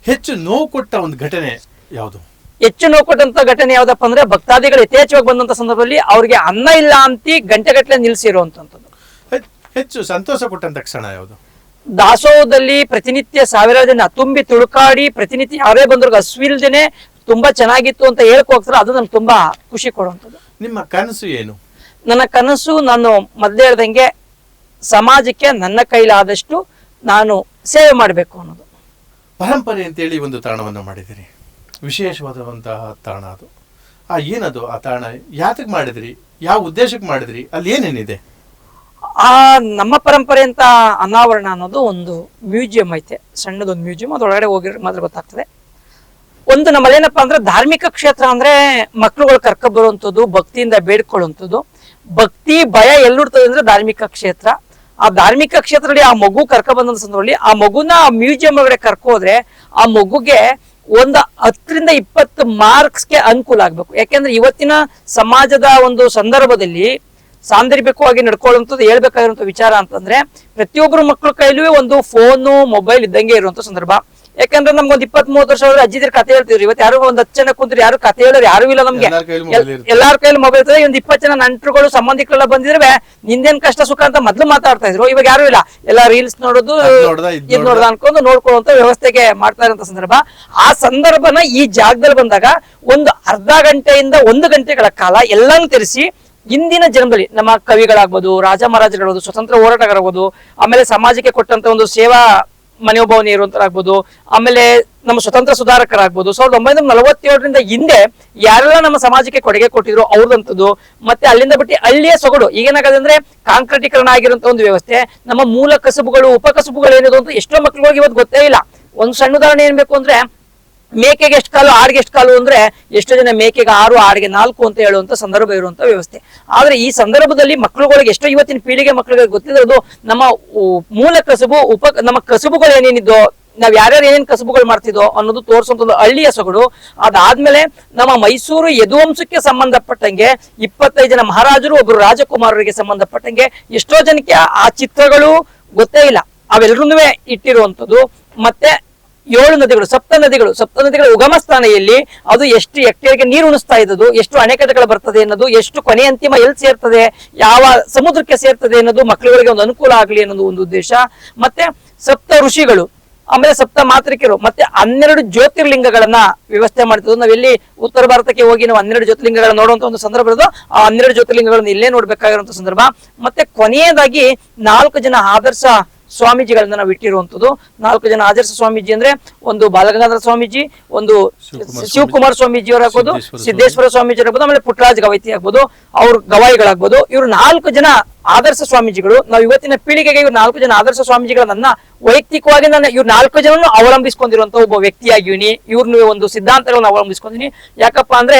ಹೆಚ್ಚು ನೋವು ಕೊಟ್ಟ ಒಂದು ಘಟನೆ ಯಾವುದು? ಹೆಚ್ಚು ನೋವು ಕೊಟ್ಟಂತ ಘಟನೆ ಯಾವ್ದಪ್ಪ ಅಂದ್ರೆ ಭಕ್ತಾದಿಗಳು ಯಥೇಚ್ಛವಾಗಿ ಬಂದಂತ ಸಂದರ್ಭದಲ್ಲಿ ಅವ್ರಿಗೆ ಅನ್ನ ಇಲ್ಲ ಅಂತಿ ಗಂಟೆಗಟ್ಟಲೆ ನಿಲ್ಸಿರುವಂತದ್ದು. ಹೆಚ್ಚು ಸಂತೋಷ ಕೊಟ್ಟಂತ ಕ್ಷಣ ಯಾವುದು? ದಾಸೋಹದಲ್ಲಿ ಪ್ರತಿನಿತ್ಯ ಸಾವಿರಾರು ಜನ ತುಂಬಿ ತುಳುಕಾಡಿ ಪ್ರತಿನಿತ್ಯ ಯಾರೇ ಬಂದ್ರು ಹಸುವಿಲ್ದೇನೆ ತುಂಬಾ ಚೆನ್ನಾಗಿತ್ತು ಅಂತ ಹೇಳ್ಕೊ ಹೋಗ್ತಾರೆ. ಅದು ನನ್ಗೆ ತುಂಬಾ ಖುಷಿ ಕೊಡುವಂಥದ್ದು. ನಿಮ್ಮ ಕನಸು ಏನು? ನನ್ನ ಕನಸು, ನಾನು ಮೊದಲೇ ಹೇಳ್ದಂಗೆ ಸಮಾಜಕ್ಕೆ ನನ್ನ ಕೈಲಾದಷ್ಟು ನಾನು ಸೇವೆ ಮಾಡಬೇಕು ಅನ್ನೋದು. ಪರಂಪರೆ ಅಂತೇಳಿ ಒಂದು ತಾಣವನ್ನು ಮಾಡಿದಿರಿ, ವಿಶೇಷವಾದಂತಹ ತಾಣ ಅದು. ಏನದು ಆ ತಾಣ? ಯಾತಕ್ಕೆ ಮಾಡಿದ್ರಿ? ಯಾವ ಉದ್ದೇಶಕ್ಕೆ ಮಾಡಿದ್ರಿ? ಅಲ್ಲಿ ಏನೇನಿದೆ? ನಮ್ಮ ಪರಂಪರೆ ಅಂತ ಅನಾವರಣ ಅನ್ನೋದು ಒಂದು ಮ್ಯೂಸಿಯಂ ಐತೆ, ಸಣ್ಣದೊಂದು ಮ್ಯೂಸಿಯಂ. ಅದರೊಳಗಡೆ ಹೋಗಿ ಮಾತ್ರ ಗೊತ್ತಾಗ್ತದೆ. ಒಂದು ನಮ್ಮಲ್ಲಿ ಏನಪ್ಪಾ ಅಂದ್ರೆ ಧಾರ್ಮಿಕ ಕ್ಷೇತ್ರ ಅಂದ್ರೆ ಮಕ್ಳುಗಳು ಕರ್ಕ ಬರುವಂಥದ್ದು, ಭಕ್ತಿಯಿಂದ ಬೇಡ್ಕೊಳ್ಳುವಂಥದ್ದು. ಭಕ್ತಿ ಭಯ ಎಲ್ಲಿರ್ತದೆ ಅಂದ್ರೆ ಧಾರ್ಮಿಕ ಕ್ಷೇತ್ರ. ಆ ಧಾರ್ಮಿಕ ಕ್ಷೇತ್ರದಲ್ಲಿ ಆ ಮಗು ಕರ್ಕ ಬಂದ ಸಂದರ್ಭದಲ್ಲಿ ಆ ಮಗುನ ಆ ಮ್ಯೂಸಿಯಂ ಒಳಗಡೆ ಕರ್ಕೋದ್ರೆ ಆ ಮಗುಗೆ ಒಂದು 10ರಿಂದ 20 ಮಾರ್ಕ್ಸ್ಗೆ ಅನುಕೂಲ ಆಗ್ಬೇಕು. ಯಾಕೆಂದ್ರೆ ಇವತ್ತಿನ ಸಮಾಜದ ಒಂದು ಸಂದರ್ಭದಲ್ಲಿ ಸಾಂದರ್ಭಿಕವಾಗಿ ನಡ್ಕೊಳ್ಳುವಂಥದ್ದು ಹೇಳ್ಬೇಕಾಗಿರುವಂತ ವಿಚಾರ ಅಂತಂದ್ರೆ ಪ್ರತಿಯೊಬ್ಬರು ಮಕ್ಕಳ ಕೈಲೂ ಒಂದು ಫೋನು ಮೊಬೈಲ್ ಇದ್ದಂಗೆ ಇರುವಂತ ಸಂದರ್ಭ. ಯಾಕಂದ್ರೆ ನಮ್ಗೊಂದು 20-30 ವರ್ಷ ಆದ್ರೆ ಅಜ್ಜಿದಿರು ಕಥೆ ಹೇಳ್ತಿದ್ರು. ಇವತ್ತು ಯಾರು ಒಂದು 10 ಜನ ಕುಂತ್ರು ಯಾರು ಕಥೆ ಹೇಳೋರು ಯಾರು ಇಲ್ಲ. ನಮ್ಗೆ ಎಲ್ಲಾರ ಕೈಲಿ ಮೊಬೈಲ್ ಇರ್ತದೆ. ಒಂದು 20 ಜನ ನಂಟರುಗಳು ಸಂಬಂಧಿಕರೆಲ್ಲ ಬಂದಿದ್ರೆ ನಿಂದೇನ್ ಕಷ್ಟ ಸುಖ ಅಂತ ಮೊದ್ಲು ಮಾತಾಡ್ತಾ ಇದ್ರು. ಇವಾಗ ಯಾರು ಇಲ್ಲ, ಎಲ್ಲ ರೀಲ್ಸ್ ನೋಡೋದು, ಇದ್ ನೋಡ್ದ ಅನ್ಕೊಂಡು ನೋಡ್ಕೊಳ್ಳುವಂತ ವ್ಯವಸ್ಥೆಗೆ ಮಾಡ್ತಾ ಇರೋಂಥ ಸಂದರ್ಭ. ಆ ಸಂದರ್ಭನ ಈ ಜಾಗದಲ್ಲಿ ಬಂದಾಗ ಒಂದು ಅರ್ಧ ಗಂಟೆಯಿಂದ 1 ಗಂಟೆಗಳ ಕಾಲ ಎಲ್ಲಾನು ತೆರೆಸಿ ಇಂದಿನ ಜನ್ಮದಲ್ಲಿ ನಮ್ಮ ಕವಿಗಳಾಗ್ಬೋದು, ರಾಜ ಮಹಾರಾಜರಾಗ್ಬೋದು, ಸ್ವತಂತ್ರ ಹೋರಾಟಗಾರರಾಗ್ಬೋದು, ಆಮೇಲೆ ಸಮಾಜಕ್ಕೆ ಕೊಟ್ಟಂತ ಒಂದು ಸೇವಾ ಮನೋಭಾವನೆ ಇರುವಂತರಾಗ್ಬೋದು, ಆಮೇಲೆ ನಮ್ಮ ಸ್ವತಂತ್ರ ಸುಧಾರಕರಾಗ್ಬೋದು, 1947ರಿಂದ ಹಿಂದೆ ಯಾರೆಲ್ಲ ನಮ್ಮ ಸಮಾಜಕ್ಕೆ ಕೊಡುಗೆ ಕೊಟ್ಟಿದ್ರು ಅವ್ರದಂಥದ್ದು. ಮತ್ತೆ ಅಲ್ಲಿಂದ ಬಿಟ್ಟು ಹಳ್ಳಿಯ ಸೊಗಡು ಈಗೇನಾಗದೆ ಅಂದ್ರೆ ಕಾಂಕ್ರೀಟೀಕರಣ ಆಗಿರುವಂತ ಒಂದು ವ್ಯವಸ್ಥೆ. ನಮ್ಮ ಮೂಲ ಕಸುಬುಗಳು, ಉಪಕಸುಬುಗಳು ಏನಿದೆ ಅಂತ ಎಷ್ಟೋ ಮಕ್ಳುಗಳಿಗೆ ಇವತ್ತು ಗೊತ್ತೇ ಇಲ್ಲ. ಒಂದು ಸಣ್ಣ ಉದಾಹರಣೆ ಏನ್ಬೇಕು ಅಂದ್ರೆ, ಮೇಕೆಗೆ ಎಷ್ಟು ಕಾಲು, ಆಡಿಗೆ ಎಷ್ಟು ಕಾಲು ಅಂದ್ರೆ ಎಷ್ಟೋ ಜನ ಮೇಕೆಗೆ 6, ಆಡಿಗೆ 4 ಅಂತ ಹೇಳುವಂತ ಸಂದರ್ಭ ಇರುವಂತ ವ್ಯವಸ್ಥೆ. ಆದ್ರೆ ಈ ಸಂದರ್ಭದಲ್ಲಿ ಮಕ್ಕಳುಗಳಿಗೆ ಎಷ್ಟೋ ಇವತ್ತಿನ ಪೀಳಿಗೆ ಮಕ್ಕಳಿಗೆ ಗೊತ್ತಿರೋದು ನಮ್ಮ ಮೂಲ ಕಸುಬು, ನಮ್ಮ ಕಸುಬುಗಳು ಏನೇನಿದ್ದೋ, ನಾವ್ ಯಾರ್ಯಾರು ಏನೇನ್ ಕಸುಬುಗಳು ಮಾಡ್ತಿದ್ದೋ ಅನ್ನೋದು ತೋರಿಸುವಂತ ಹಳ್ಳಿಯ ಸೊಗಡು. ಅದಾದ್ಮೇಲೆ ನಮ್ಮ ಮೈಸೂರು ಯದುವಂಶಕ್ಕೆ ಸಂಬಂಧಪಟ್ಟಂಗೆ 25 ಜನ ಮಹಾರಾಜರು, ಒಬ್ರು ರಾಜಕುಮಾರರಿಗೆ ಸಂಬಂಧಪಟ್ಟಂಗೆ ಎಷ್ಟೋ ಜನಕ್ಕೆ ಆ ಚಿತ್ರಗಳು ಗೊತ್ತೇ ಇಲ್ಲ. ಅವೆಲ್ಲರೂ ಇಟ್ಟಿರುವಂತದ್ದು. ಮತ್ತೆ 7 ನದಿಗಳು, ಸಪ್ತ ನದಿಗಳ ಉಗಮ ಸ್ಥಾನ ಎಲ್ಲಿ, ಅದು ಎಷ್ಟು ಹೆಕ್ಟೇರ್ಗೆ ನೀರು ಉಣಿಸ್ತಾ ಇದ್ದದು, ಎಷ್ಟು ಅಣೆಕಟ್ಟೆಗಳು ಬರ್ತದೆ ಅನ್ನೋದು, ಎಷ್ಟು ಕೊನೆ ಅಂತಿಮ ಎಲ್ಲಿ ಸೇರ್ತದೆ, ಯಾವ ಸಮುದ್ರಕ್ಕೆ ಸೇರ್ತದೆ ಅನ್ನೋದು ಮಕ್ಕಳುಗಳಿಗೆ ಒಂದು ಅನುಕೂಲ ಆಗ್ಲಿ ಅನ್ನೋದು ಒಂದು ಉದ್ದೇಶ. ಮತ್ತೆ ಸಪ್ತ ಋಷಿಗಳು, ಆಮೇಲೆ ಸಪ್ತ ಮಾತೃಕೆಯರು, ಮತ್ತೆ 12 ಜ್ಯೋತಿರ್ಲಿಂಗಗಳನ್ನ ವ್ಯವಸ್ಥೆ ಮಾಡ್ತಿದ್ದು. ನಾವೆಲ್ಲಿ ಉತ್ತರ ಭಾರತಕ್ಕೆ ಹೋಗಿ ನಾವು 12 ಜ್ಯೋತಿರ್ಲಿಂಗಗಳನ್ನ ನೋಡುವಂತ ಒಂದು ಸಂದರ್ಭ ಇರೋದು. ಆ 12 ಜ್ಯೋತಿರ್ಲಿಂಗಗಳನ್ನ ಇಲ್ಲೇ ನೋಡ್ಬೇಕಾಗಿರುವಂತ ಸಂದರ್ಭ. ಮತ್ತೆ ಕೊನೆಯದಾಗಿ 4 ಜನ ಆದರ್ಶ ಸ್ವಾಮೀಜಿಗಳನ್ನ ನಾವು ಇಟ್ಟಿರುವಂತದ್ದು. 4 ಜನ ಆದರ್ಶ ಸ್ವಾಮೀಜಿ ಅಂದ್ರೆ ಒಂದು ಬಾಲಗಂಗಾಧರ ಸ್ವಾಮೀಜಿ, ಒಂದು ಶಿವಕುಮಾರ ಸ್ವಾಮೀಜಿ ಅವರಾಗ್ಬೋದು, ಸಿದ್ದೇಶ್ವರ ಸ್ವಾಮೀಜಿ ಆಗ್ಬೋದು, ಆಮೇಲೆ ಪುಟ್ಟರಾಜ್ ಗವಾಯಿತಿ ಆಗ್ಬೋದು, ಅವ್ರ ಗವಾಯಿಗಳಾಗ್ಬೋದು. ಇವ್ರು 4 ಜನ ಆದರ್ಶ ಸ್ವಾಮೀಜಿಗಳು. ನಾವು ಇವತ್ತಿನ ಪೀಳಿಗೆಗೆ ಇವ್ರು 4 ಜನ ಆದರ್ಶ ಸ್ವಾಮೀಜಿಗಳನ್ನ ವೈಯಕ್ತಿಕವಾಗಿ ನಾನು ಇವ್ರು 4 ಜನವನ್ನು ಅವಲಂಬಿಸಿಕೊಂಡಿರುವಂತ ಒಬ್ಬ ವ್ಯಕ್ತಿಯಾಗಿವ್ನಿ. ಇವ್ರನ್ನ ಒಂದು ಸಿದ್ಧಾಂತಗಳನ್ನ ಅವಲಂಬಿಸ್ಕೊಂಡಿನಿ. ಯಾಕಪ್ಪ ಅಂದ್ರೆ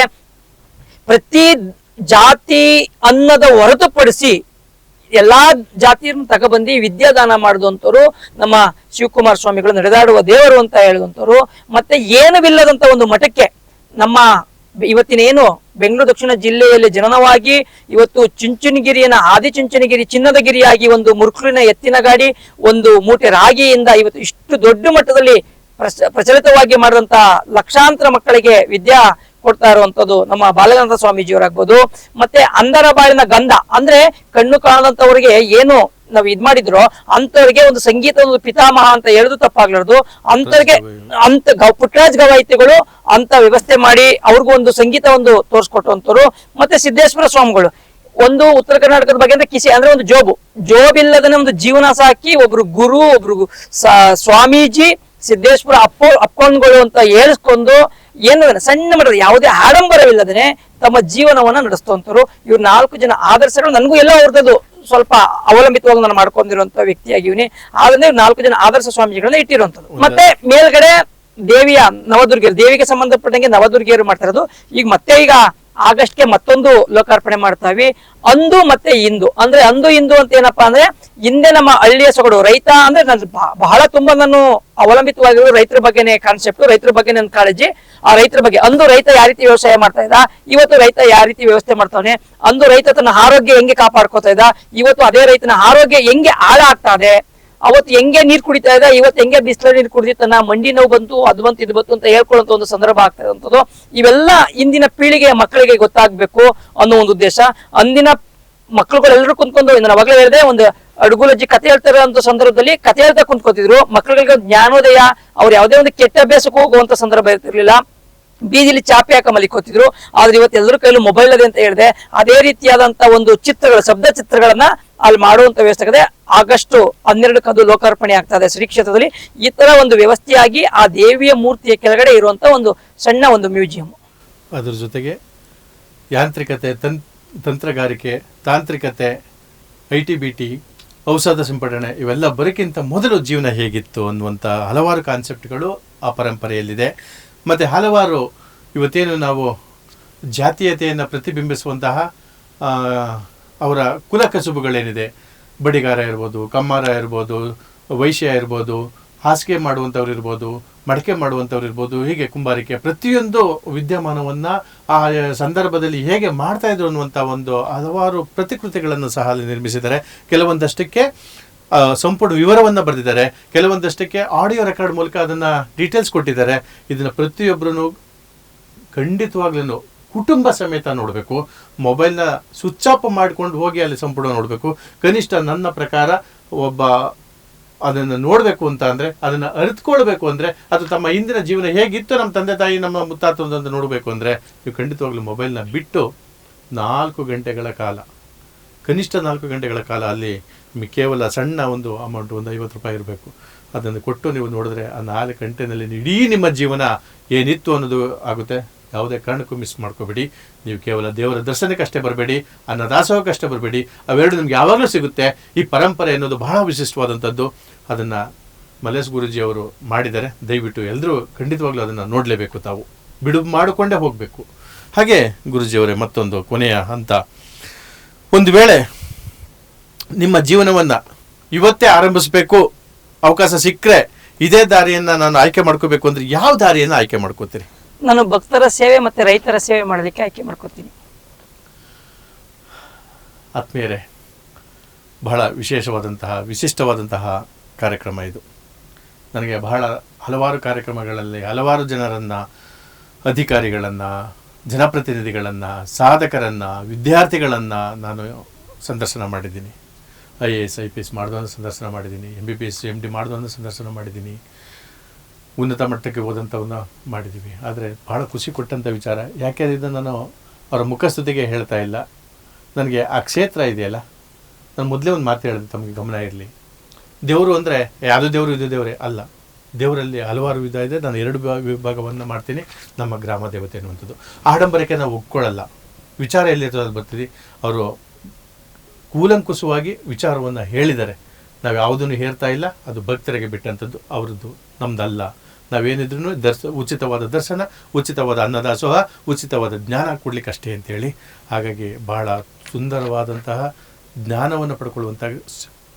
ಪ್ರತಿ ಜಾತಿ ಅನ್ನದ ಹೊರತುಪಡಿಸಿ ಎಲ್ಲಾ ಜಾತಿಯನ್ನು ತಗೊಬಂದಿ ವಿದ್ಯಾದಾನ ಮಾಡಿದಂಥವ್ರು ನಮ್ಮ ಶಿವಕುಮಾರ ಸ್ವಾಮಿಗಳು, ನಡೆದಾಡುವ ದೇವರು ಅಂತ ಹೇಳಿದಂಥವ್ರು. ಮತ್ತೆ ಏನವಿಲ್ಲದಂತ ಒಂದು ಮಠಕ್ಕೆ ನಮ್ಮ ಇವತ್ತಿನ ಏನು ಬೆಂಗಳೂರು ದಕ್ಷಿಣ ಜಿಲ್ಲೆಯಲ್ಲಿ ಜನನವಾಗಿ ಇವತ್ತು ಚುಂಚನಗಿರಿಯನ್ನ ಆದಿಚುಂಚನಗಿರಿ ಚಿನ್ನದ ಗಿರಿಯಾಗಿ ಒಂದು ಮುರುಕುಲಿನ ಎತ್ತಿನ ಗಾಡಿ, ಒಂದು ಮೂಟೆ ರಾಗಿಯಿಂದ ಇವತ್ತು ಇಷ್ಟು ದೊಡ್ಡ ಮಟ್ಟದಲ್ಲಿ ಪ್ರಚಲಿತವಾಗಿ ಮಾಡಿದಂತ ಲಕ್ಷಾಂತರ ಮಕ್ಕಳಿಗೆ ವಿದ್ಯಾ ಕೊಡ್ತಾ ಇರುವಂತದ್ದು ನಮ್ಮ ಬಾಲಗಂಗಾಧರ ಸ್ವಾಮೀಜಿಯವರಾಗ್ಬೋದು. ಮತ್ತೆ ಅಂಧರ ಬಾಳಿನ ಗಂಧ ಅಂದ್ರೆ ಕಣ್ಣು ಕಾಣದಂತವರಿಗೆ ಏನು ನಾವು ಇದ್ ಮಾಡಿದ್ರು ಅಂತವ್ರಿಗೆ ಒಂದು ಸಂಗೀತ ಒಂದು ಪಿತಾಮಹ ಅಂತ ಹೇಳಿದ್ರು ತಪ್ಪಾಗ್ಲಾರ್ದು. ಅಂತವ್ರಿಗೆ ಪುಟ್ಟರಾಜ್ ಗವಾಯಿತಿಗಳು ಅಂತ ವ್ಯವಸ್ಥೆ ಮಾಡಿ ಅವ್ರಿಗೂ ಒಂದು ಸಂಗೀತ ಒಂದು ತೋರಿಸ್ಕೊಟ್ಟಂತವ್ರು. ಮತ್ತೆ ಸಿದ್ದೇಶ್ವರ ಸ್ವಾಮಿಗಳು ಒಂದು ಉತ್ತರ ಕರ್ನಾಟಕದ ಬಗ್ಗೆ ಅಂದ್ರೆ ಕಿಸಿ ಅಂದ್ರೆ ಒಂದು ಜೋಬ್ ಇಲ್ಲದನೆ ಒಂದು ಜೀವನ ಸಾಕಿ ಒಬ್ರು ಗುರು, ಒಬ್ರು ಸ್ವಾಮೀಜಿ, ಸಿದ್ದೇಶ್ವರ ಅಪ್ಪನ್ಗಳು ಅಂತ ಹೇಳಿಸ್ಕೊಂಡು ಏನು ಸಣ್ಣ ಮಟ್ಟದ ಯಾವುದೇ ಆಡಂಬರವಿಲ್ಲದೇ ತಮ್ಮ ಜೀವನವನ್ನ ನಡೆಸ್ತಂತವ್ರು. ಇವ್ರು 4 ಜನ ಆದರ್ಶಗಳು. ನನಗೂ ಎಲ್ಲ ಅವ್ರದ್ದು ಸ್ವಲ್ಪ ಅವಲಂಬಿತವಾಗಿ ನಾನು ಮಾಡ್ಕೊಂಡಿರುವಂತ ವ್ಯಕ್ತಿಯಾಗಿವ್ನಿ. ಆದ್ರೆ 4 ಜನ ಆದರ್ಶ ಸ್ವಾಮೀಜಿಗಳನ್ನ ಇಟ್ಟಿರುವಂತದ್ದು. ಮತ್ತೆ ಮೇಲ್ಗಡೆ ದೇವಿಯ ನವದುರ್ಗಿಯರು, ದೇವಿಗೆ ಸಂಬಂಧಪಟ್ಟಂಗೆ ನವದುರ್ಗಿಯರು ಮಾಡ್ತಾ ಇರೋದು. ಈಗ ಆಗಸ್ಟ್ಗೆ ಮತ್ತೊಂದು ಲೋಕಾರ್ಪಣೆ ಮಾಡ್ತಾವಿ. ಅಂದು ಮತ್ತೆ ಇಂದು ಅಂದ್ರೆ ಅಂದು ಇಂದು ಅಂತ ಏನಪ್ಪಾ ಅಂದ್ರೆ ಹಿಂದೆ ನಮ್ಮ ಹಳ್ಳಿಯ ಸೊಗಡು ರೈತ ಅಂದ್ರೆ ನಾನು ಬಹಳ ತುಂಬಾ ನಾನು ಅವಲಂಬಿತವಾಗಿರೋ ರೈತರ ಬಗ್ಗೆನೇ ಕಾನ್ಸೆಪ್ಟ್, ರೈತರ ಬಗ್ಗೆ ನನ್ನ ಕಾಳಜಿ. ಆ ರೈತರ ಬಗ್ಗೆ ಅಂದು ರೈತ ಯಾವ ರೀತಿ ವ್ಯವಸಾಯ ಮಾಡ್ತಾ ಇದ್ದ, ಇವತ್ತು ರೈತ ಯಾವ ರೀತಿ ವ್ಯವಸ್ಥೆ ಮಾಡ್ತಾನೆ. ಅಂದು ರೈತ ತನ್ನ ಆರೋಗ್ಯ ಹೆಂಗೆ ಕಾಪಾಡ್ಕೋತಾ ಇದ್ದ, ಇವತ್ತು ಅದೇ ರೈತನ ಆರೋಗ್ಯ ಹೆಂಗೆ ಹಾಳಾಗ್ತಾ ಇದೆ. ಅವತ್ತು ಹೆಂಗೆ ನೀರ್ ಕುಡಿತಾ ಇದ್ದ, ಇವತ್ತು ಹೆಂಗೆ ಬಿಸಿಲ ನೀರು ಕುಡಿದಿ ತನ್ನ ಮಂಡಿ ನೋವು ಬಂತು, ಅದು ಬಂತು ಇದು ಬಂತು ಅಂತ ಹೇಳ್ಕೊಳ್ಳುವಂತ ಒಂದು ಸಂದರ್ಭ ಆಗ್ತಾ ಇರುವಂತದ್ದು. ಇವೆಲ್ಲ ಇಂದಿನ ಪೀಳಿಗೆಯ ಮಕ್ಕಳಿಗೆ ಗೊತ್ತಾಗ್ಬೇಕು ಅನ್ನೋ ಒಂದು ಉದ್ದೇಶ. ಅಂದಿನ ಮಕ್ಕಳುಗಳೆಲ್ಲರೂ ಕುಂತ್ಕೊಂಡು ನಾನು ಅವಾಗಲೇ ಹೇಳಿದೆ, ಒಂದು ಅಡುಗುಲಜ್ಜಿ ಕತೆ ಹೇಳ್ತಾರೆ ಅಂತ ಸಂದರ್ಭದಲ್ಲಿ ಕತೆ ಹೇಳ್ತಾ ಕುಂತ್ಕೋತಿದ್ರು. ಮಕ್ಕಳಿಗೆ ಜ್ಞಾನೋದಯ, ಅವ್ರು ಯಾವುದೇ ಒಂದು ಕೆಟ್ಟ ಅಭ್ಯಾಸಕ್ಕೆ ಹೋಗುವಂತ ಸಂದರ್ಭ ಇರ್ತಿರ್ಲಿಲ್ಲ. ಬೀದಿಲಿ ಚಾಪೆ ಹಾಕ ಮಲಿಕೋತಿದ್ರು. ಆದ್ರೆ ಇವತ್ತು ಎಲ್ಲರ ಕೈಲೂ ಮೊಬೈಲ್ ಅದೇ ಅಂತ ಹೇಳಿದೆ. ಅದೇ ರೀತಿಯಾದಂತ ಒಂದು ಚಿತ್ರಗಳು, ಶಬ್ದ ಚಿತ್ರಗಳನ್ನ ಅಲ್ಲಿ ಮಾಡುವಂತ ವ್ಯವಸ್ಥೆ ಇದೆ. ಆಗಸ್ಟ್ 12ಕ್ಕೆ ಅದು ಲೋಕಾರ್ಪಣೆ ಆಗ್ತಾ ಇದೆ ಶ್ರೀ ಕ್ಷೇತ್ರದಲ್ಲಿ. ಈ ತರ ಒಂದು ವ್ಯವಸ್ಥೆಯಾಗಿ ಆ ದೇವಿಯ ಮೂರ್ತಿಯ ಕೆಳಗಡೆ ಇರುವಂತ ಒಂದು ಸಣ್ಣ ಒಂದು ಮ್ಯೂಸಿಯಂ. ಅದ್ರ ಜೊತೆಗೆ ಯಾಂತ್ರಿಕತೆ, ತಂತ್ರಗಾರಿಕೆ, ತಾಂತ್ರಿಕತೆ, IT-BT, ಔಷಧ ಸಿಂಪಡಣೆ ಇವೆಲ್ಲ ಬರೋಕ್ಕಿಂತ ಮೊದಲು ಜೀವನ ಹೇಗಿತ್ತು ಅನ್ನುವಂಥ ಹಲವಾರು ಕಾನ್ಸೆಪ್ಟ್ಗಳು ಆ ಪರಂಪರೆಯಲ್ಲಿದೆ. ಮತ್ತು ಹಲವಾರು ಇವತ್ತೇನು ನಾವು ಜಾತೀಯತೆಯನ್ನು ಪ್ರತಿಬಿಂಬಿಸುವಂತಹ ಅವರ ಕುಲ ಕಸುಬುಗಳೇನಿದೆ, ಬಡಿಗಾರ ಇರ್ಬೋದು, ಕಮ್ಮಾರ ಇರ್ಬೋದು, ವೈಶ್ಯ ಇರ್ಬೋದು, ಹಾಸಿಗೆ ಮಾಡುವಂಥವ್ರು ಇರ್ಬೋದು, ಮಡಕೆ ಮಾಡುವಂಥವ್ರು ಇರ್ಬೋದು, ಹೀಗೆ ಕುಂಬಾರಿಕೆ, ಪ್ರತಿಯೊಂದು ವಿದ್ಯಮಾನವನ್ನು ಆ ಸಂದರ್ಭದಲ್ಲಿ ಹೇಗೆ ಮಾಡ್ತಾ ಇದ್ರು ಅನ್ನುವಂಥ ಒಂದು ಹಲವಾರು ಪ್ರತಿಕೃತಿಗಳನ್ನು ಸಹ ಅಲ್ಲಿ ನಿರ್ಮಿಸಿದ್ದಾರೆ. ಕೆಲವೊಂದಷ್ಟಕ್ಕೆ ಸಂಪೂರ್ಣ ವಿವರವನ್ನು ಬರೆದಿದ್ದಾರೆ, ಕೆಲವೊಂದಷ್ಟಕ್ಕೆ ಆಡಿಯೋ ರೆಕಾರ್ಡ್ ಮೂಲಕ ಅದನ್ನು ಡೀಟೇಲ್ಸ್ ಕೊಟ್ಟಿದ್ದಾರೆ. ಇದನ್ನು ಪ್ರತಿಯೊಬ್ಬರೂ ಖಂಡಿತವಾಗ್ಲೂ ಕುಟುಂಬ ಸಮೇತ ನೋಡಬೇಕು. ಮೊಬೈಲ್ನ ಸ್ವಿಚ್ ಆಫ್ ಮಾಡ್ಕೊಂಡು ಹೋಗಿ ಅಲ್ಲಿ ಸಂಪೂರ್ಣ ನೋಡಬೇಕು. ಕನಿಷ್ಠ ನನ್ನ ಪ್ರಕಾರ ಒಬ್ಬ ಅದನ್ನು ನೋಡಬೇಕು ಅಂತ ಅಂದರೆ, ಅದನ್ನು ಅರಿತುಕೊಳ್ಬೇಕು ಅಂದರೆ, ಅದು ತಮ್ಮ ಹಿಂದಿನ ಜೀವನ ಹೇಗಿತ್ತು, ನಮ್ಮ ತಂದೆ ತಾಯಿ ನಮ್ಮ ಮುತ್ತಾತಂತ ನೋಡಬೇಕು ಅಂದರೆ, ನೀವು ಖಂಡಿತವಾಗ್ಲೂ ಮೊಬೈಲ್ನ ಬಿಟ್ಟು 4 ಗಂಟೆಗಳ ಕಾಲ, ಕನಿಷ್ಠ 4 ಗಂಟೆಗಳ ಕಾಲ ಅಲ್ಲಿ ಕೇವಲ ಸಣ್ಣ ಒಂದು ಅಮೌಂಟ್, ಒಂದು 50 ರೂಪಾಯಿ ಇರಬೇಕು, ಅದನ್ನು ಕೊಟ್ಟು ನೀವು ನೋಡಿದ್ರೆ ಆ 4 ಗಂಟೆನಲ್ಲಿ ಇಡೀ ನಿಮ್ಮ ಜೀವನ ಏನಿತ್ತು ಅನ್ನೋದು ಆಗುತ್ತೆ. ಯಾವುದೇ ಕಾರಣಕ್ಕೂ ಮಿಸ್ ಮಾಡ್ಕೋಬೇಡಿ. ನೀವು ಕೇವಲ ದೇವರ ದರ್ಶನಕ್ಕಷ್ಟೇ ಬರಬೇಡಿ, ಅನ್ನದಾಸೋಹಕ್ಕಷ್ಟೇ ಬರಬೇಡಿ. ಅವೆರಡು ನಿಮ್ಗೆ ಯಾವಾಗಲೂ ಸಿಗುತ್ತೆ. ಈ ಪರಂಪರೆ ಅನ್ನೋದು ಬಹಳ ವಿಶಿಷ್ಟವಾದಂಥದ್ದು. ಅದನ್ನು ಮಲೇಶ್ ಗುರೂಜಿಯವರು ಮಾಡಿದ್ದಾರೆ. ದಯವಿಟ್ಟು ಎಲ್ಲರೂ ಖಂಡಿತವಾಗ್ಲೂ ಅದನ್ನು ನೋಡಲೇಬೇಕು. ತಾವು ಬಿಡು ಮಾಡಿಕೊಂಡೇ ಹೋಗಬೇಕು. ಹಾಗೆ ಗುರೂಜಿಯವರೇ, ಮತ್ತೊಂದು ಕೊನೆಯ ಹಂತ, ಒಂದು ವೇಳೆ ನಿಮ್ಮ ಜೀವನವನ್ನು ಇವತ್ತೇ ಆರಂಭಿಸಬೇಕು, ಅವಕಾಶ ಸಿಕ್ಕರೆ ಇದೇ ದಾರಿಯನ್ನು ನಾನು ಆಯ್ಕೆ ಮಾಡ್ಕೋಬೇಕು ಅಂದರೆ ಯಾವ ದಾರಿಯನ್ನು ಆಯ್ಕೆ ಮಾಡ್ಕೋತೀರಿ? ನಾನು ಭಕ್ತರ ಸೇವೆ ಮತ್ತು ರೈತರ ಸೇವೆ ಮಾಡಲಿಕ್ಕೆ ಆಯ್ಕೆ ಮಾಡ್ಕೋತೀನಿ. ಆತ್ಮೀಯರೇ, ಬಹಳ ವಿಶಿಷ್ಟವಾದಂತಹ ಕಾರ್ಯಕ್ರಮ ಇದು. ನನಗೆ ಹಲವಾರು ಕಾರ್ಯಕ್ರಮಗಳಲ್ಲಿ ಹಲವಾರು ಜನರನ್ನು, ಅಧಿಕಾರಿಗಳನ್ನು, ಜನಪ್ರತಿನಿಧಿಗಳನ್ನು, ಸಾಧಕರನ್ನು, ವಿದ್ಯಾರ್ಥಿಗಳನ್ನು ನಾನು ಸಂದರ್ಶನ ಮಾಡಿದ್ದೀನಿ. IAS IPS ಮಾಡಿದವನ್ನ ಸಂದರ್ಶನ ಮಾಡಿದ್ದೀನಿ, MBBS MD ಮಾಡಿದವನ್ನ ಸಂದರ್ಶನ ಮಾಡಿದ್ದೀನಿ, ಉನ್ನತ ಮಟ್ಟಕ್ಕೆ ಹೋದಂಥವನ್ನ ಮಾಡಿದ್ದೀವಿ. ಆದರೆ ಭಾಳ ಖುಷಿ ಕೊಟ್ಟಂಥ ವಿಚಾರ, ಯಾಕೆ ಇದನ್ನು ನಾನು ಅವರ ಮುಖಸ್ತುತಿಗೆ ಹೇಳ್ತಾ ಇಲ್ಲ, ನನಗೆ ಆ ಕ್ಷೇತ್ರ ಇದೆಯಲ್ಲ, ನಾನು ಮೊದಲೇ ಒಂದು ಮಾತು ಹೇಳಿದೆ, ತಮಗೆ ಗಮನ ಇರಲಿ. ದೇವರು ಅಂದರೆ ಅದು ದೇವರು ಇದು ದೇವರೇ ಅಲ್ಲ. ದೇವರಲ್ಲಿ ಹಲವಾರು ವಿಧ ಇದೆ. ನಾನು 2 ವಿಭಾಗವನ್ನು ಮಾಡ್ತೀನಿ. ನಮ್ಮ ಗ್ರಾಮ ದೇವತೆ ಅನ್ನುವಂಥದ್ದು ಆಡಂಬರಕ್ಕೆ ನಾವು ಒಪ್ಕೊಳ್ಳಲ್ಲ. ವಿಚಾರ ಎಲ್ಲಿರ್ತದೆ ಬರ್ತೀವಿ. ಅವರು ಕೂಲಂಕುಷವಾಗಿ ವಿಚಾರವನ್ನು ಹೇಳಿದ್ದಾರೆ. ನಾವು ಯಾವುದನ್ನು ಹೇರ್ತಾ ಇಲ್ಲ. ಅದು ಭಕ್ತರಿಗೆ ಬಿಟ್ಟಂಥದ್ದು, ಅವರದ್ದು, ನಮ್ದಲ್ಲ. ನಾವೇನಿದ್ರು ಉಚಿತವಾದ ದರ್ಶನ, ಉಚಿತವಾದ ಅನ್ನದಾಸೋಹ, ಉಚಿತವಾದ ಜ್ಞಾನ ಕೊಡ್ಲಿಕ್ಕೆ ಅಷ್ಟೇ ಅಂತೇಳಿ. ಹಾಗಾಗಿ ಬಹಳ ಸುಂದರವಾದಂತಹ ಜ್ಞಾನವನ್ನು ಪಡ್ಕೊಳ್ಳುವಂಥ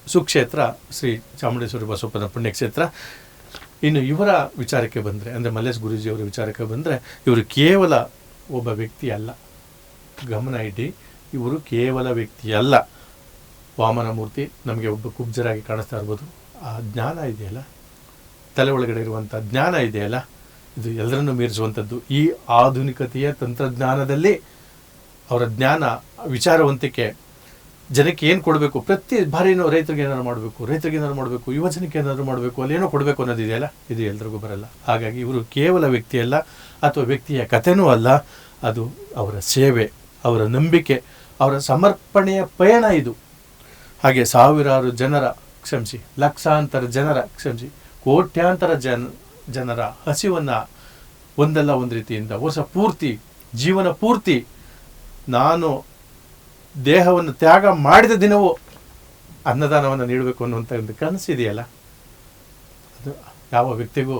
ಸುಕ್ಷೇತ್ರ ಶ್ರೀ ಚಾಮುಂಡೇಶ್ವರಿ ಬಸವಪ್ಪನ ಪುಣ್ಯಕ್ಷೇತ್ರ. ಇನ್ನು ಇವರ ವಿಚಾರಕ್ಕೆ ಬಂದರೆ, ಅಂದರೆ ಮಲ್ಲೇಶ್ ಗುರೂಜಿಯವರ ವಿಚಾರಕ್ಕೆ ಬಂದರೆ, ಇವರು ಕೇವಲ ಒಬ್ಬ ವ್ಯಕ್ತಿ ಅಲ್ಲ. ಗಮನ ಇಡಿ, ಇವರು ಕೇವಲ ವ್ಯಕ್ತಿ ಅಲ್ಲ. ವಾಮನ ಮೂರ್ತಿ ನಮಗೆ ಒಬ್ಬ ಕುಬ್ಜರಾಗಿ ಕಾಣಿಸ್ತಾ ಇರ್ಬೋದು. ಆ ಜ್ಞಾನ ಇದೆಯಲ್ಲ, ತಲೆ ಒಳಗಡೆ ಇರುವಂಥ ಜ್ಞಾನ ಇದೆಯಲ್ಲ, ಇದು ಎಲ್ಲರನ್ನೂ ಮೀರಿಸುವಂಥದ್ದು. ಈ ಆಧುನಿಕತೆಯ ತಂತ್ರಜ್ಞಾನದಲ್ಲಿ ಅವರ ಜ್ಞಾನ, ವಿಚಾರವಂತಿಕೆ, ಜನಕ್ಕೆ ಏನು ಕೊಡಬೇಕು, ಪ್ರತಿ ಬಾರಿನೂ ರೈತರಿಗೆ ಏನಾದ್ರು ಮಾಡಬೇಕು, ಯುವ ಜನಕ್ಕೆ ಏನಾದರೂ ಮಾಡಬೇಕು, ಅಲ್ಲೇನೋ ಕೊಡಬೇಕು ಅನ್ನೋದಿದೆಯಲ್ಲ, ಇದು ಎಲ್ರಿಗೂ ಬರಲ್ಲ. ಹಾಗಾಗಿ ಇವರು ಕೇವಲ ವ್ಯಕ್ತಿಯಲ್ಲ, ಅಥವಾ ವ್ಯಕ್ತಿಯ ಕಥೆನೂ ಅಲ್ಲ. ಅದು ಅವರ ಸೇವೆ, ಅವರ ನಂಬಿಕೆ, ಅವರ ಸಮರ್ಪಣೆಯ ಪಯಣ ಇದು. ಹಾಗೆ ಸಾವಿರಾರು ಜನರ, ಕ್ಷಮಿಸಿ ಲಕ್ಷಾಂತರ ಜನರ, ಕ್ಷಮಿಸಿ ಕೋಟ್ಯಾಂತರ ಜನರ ಹಸಿವನ್ನು ಒಂದಲ್ಲ ಒಂದು ರೀತಿಯಿಂದ ವರ್ಷ ಪೂರ್ತಿ, ಜೀವನ ಪೂರ್ತಿ ನಾನು ದೇಹವನ್ನು ತ್ಯಾಗ ಮಾಡಿದ ದಿನವೂ ಅನ್ನದಾನವನ್ನು ನೀಡಬೇಕು ಅನ್ನುವಂಥ ಒಂದು ಕನಸಿದೆಯಲ್ಲ, ಅದು ಯಾವ ವ್ಯಕ್ತಿಗೂ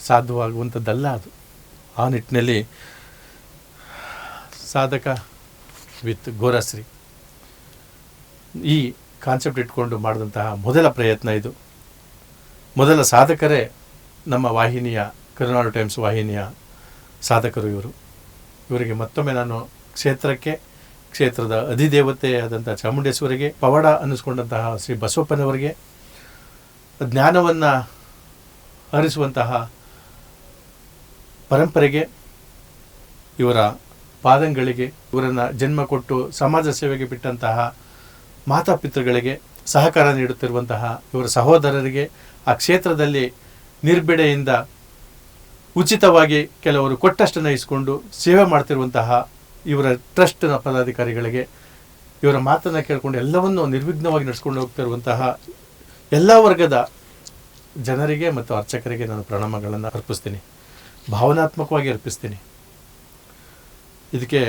ಸಾಧ್ಯವಾಗುವಂಥದ್ದಲ್ಲ. ಅದು ಆ ನಿಟ್ಟಿನಲ್ಲಿ ಸಾಧಕ ವಿತ್ ಗೋರಶ್ರೀ ಈ ಕಾನ್ಸೆಪ್ಟ್ ಇಟ್ಕೊಂಡು ಮಾಡಿದಂತಹ ಮೊದಲ ಪ್ರಯತ್ನ ಇದು. ಮೊದಲ ಸಾಧಕರೇ ನಮ್ಮ ವಾಹಿನಿಯ, ಕರುನಾಡು ಟೈಮ್ಸ್ ವಾಹಿನಿಯ ಸಾಧಕರು ಇವರು. ಇವರಿಗೆ ಮತ್ತೊಮ್ಮೆ ನಾನು ಕ್ಷೇತ್ರದ ಅಧಿದೇವತೆಯಾದಂಥ ಚಾಮುಂಡೇಶ್ವರಿಗೆ, ಪವಾಡ ಅನ್ನಿಸ್ಕೊಂಡಂತಹ ಶ್ರೀ ಬಸವಪ್ಪನವರಿಗೆ, ಜ್ಞಾನವನ್ನು ಹರಿಸುವಂತಹ ಪರಂಪರೆಗೆ, ಇವರ ಪಾದಂಗಳಿಗೆ, ಇವರನ್ನು ಜನ್ಮ ಕೊಟ್ಟು ಸಮಾಜ ಸೇವೆಗೆ ಬಿಟ್ಟಂತಹ ಮಾತಾಪಿತೃಗಳಿಗೆ, ಸಹಕಾರ ನೀಡುತ್ತಿರುವಂತಹ ಇವರ ಸಹೋದರರಿಗೆ, ಆ ಕ್ಷೇತ್ರದಲ್ಲಿ ನಿರ್ಬಿಡೆಯಿಂದ ಉಚಿತವಾಗಿ ಕೆಲವರು ಕೊಟ್ಟಷ್ಟನ್ನು ಇಸ್ಕೊಂಡು ಸೇವೆ ಮಾಡ್ತಿರುವಂತಹ ಇವರ ಟ್ರಸ್ಟ್ನ ಪದಾಧಿಕಾರಿಗಳಿಗೆ, ಇವರ ಮಾತನ್ನು ಕೇಳಿಕೊಂಡು ಎಲ್ಲವನ್ನೂ ನಿರ್ವಿಘ್ನವಾಗಿ ನಡೆಸ್ಕೊಂಡು ಹೋಗ್ತಿರುವಂತಹ ಎಲ್ಲ ವರ್ಗದ ಜನರಿಗೆ ಮತ್ತು ಅರ್ಚಕರಿಗೆ ನಾನು ಪ್ರಣಾಮಗಳನ್ನು ಅರ್ಪಿಸ್ತೀನಿ, ಭಾವನಾತ್ಮಕವಾಗಿ ಅರ್ಪಿಸ್ತೀನಿ. ಇದಕ್ಕೆ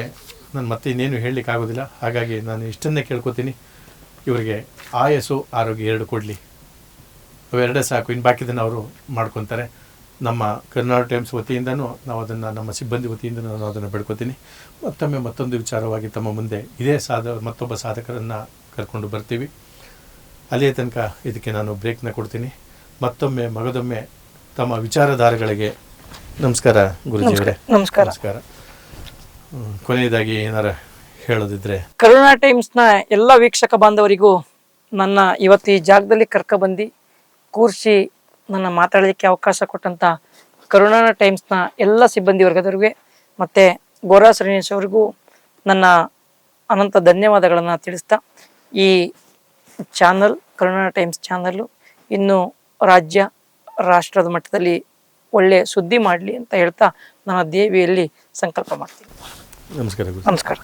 ನಾನು ಮತ್ತೆ ಇನ್ನೇನು ಹೇಳಲಿಕ್ಕಾಗೋದಿಲ್ಲ. ಹಾಗಾಗಿ ನಾನು ಇಷ್ಟನ್ನೇ ಕೇಳ್ಕೊತೀನಿ, ಇವರಿಗೆ ಆಯಸ್ಸು ಆರೋಗ್ಯ 2 ಕೊಡಲಿ. ಅವೆರಡೇ ಸಾಕು, ಇನ್ನು ಬಾಕಿದನ್ನು ಅವರು ಮಾಡ್ಕೊತಾರೆ. ನಮ್ಮ ಕರ್ನಾಟಕ ಟೈಮ್ಸ್ ವತಿಯಿಂದನೂ ನಾವು ಅದನ್ನು, ನಮ್ಮ ಸಿಬ್ಬಂದಿ ವತಿಯಿಂದ ನಾನು ಅದನ್ನು ಬೆಳ್ಕೊತೀನಿ. ಮತ್ತೊಂದು ವಿಚಾರವಾಗಿ ತಮ್ಮ ಮುಂದೆ ಇದೇ ಮತ್ತೊಬ್ಬ ಸಾಧಕರನ್ನು ಕರ್ಕೊಂಡು ಬರ್ತೀವಿ. ಅಲ್ಲಿಯ ತನಕ ಇದಕ್ಕೆ ನಾನು ಬ್ರೇಕ್ನ ಕೊಡ್ತೀನಿ. ಮತ್ತೊಮ್ಮೆ ಮಗದೊಮ್ಮೆ ತಮ್ಮ ವಿಚಾರಧಾರೆಗಳಿಗೆ ನಮಸ್ಕಾರ ಗುರುಜಿಯವರೇ. ನಮಸ್ಕಾರ. ಕೊನೆಯದಾಗಿ ಏನಾರ ಹೇಳೋದಿದ್ರೆ? ಕರುಣಾ ಟೈಮ್ಸ್ನ ಎಲ್ಲ ವೀಕ್ಷಕ ಬಾಂಧವರಿಗೂ ನನ್ನ ಇವತ್ತು ಈ ಜಾಗದಲ್ಲಿ ಕರ್ಕೊಬಂದು ಕೂರಿಸಿ ನನ್ನ ಮಾತಾಡಲಿಕ್ಕೆ ಅವಕಾಶ ಕೊಟ್ಟಂತ ಕರುಣಾ ಟೈಮ್ಸ್ನ ಎಲ್ಲ ಸಿಬ್ಬಂದಿ ವರ್ಗದವರಿಗೆ ಮತ್ತು ಗೋರಾ ಶ್ರೀನಿವಾಸ್ ಅವರಿಗೂ ನನ್ನ ಅನಂತ ಧನ್ಯವಾದಗಳನ್ನು ತಿಳಿಸ್ತಾ, ಈ ಚಾನಲ್, ಕರುಣಾ ಟೈಮ್ಸ್ ಚಾನಲ್ಲು ಇನ್ನು ರಾಜ್ಯ ರಾಷ್ಟ್ರದ ಮಟ್ಟದಲ್ಲಿ ಒಳ್ಳೆಯ ಸುದ್ದಿ ಮಾಡಲಿ ಅಂತ ಹೇಳ್ತಾ ನನ್ನ ದೇವಿಯಲ್ಲಿ ಸಂಕಲ್ಪ ಮಾಡ್ತೀನಿ. ನಮಸ್ಕಾರ. ನಮಸ್ಕಾರ.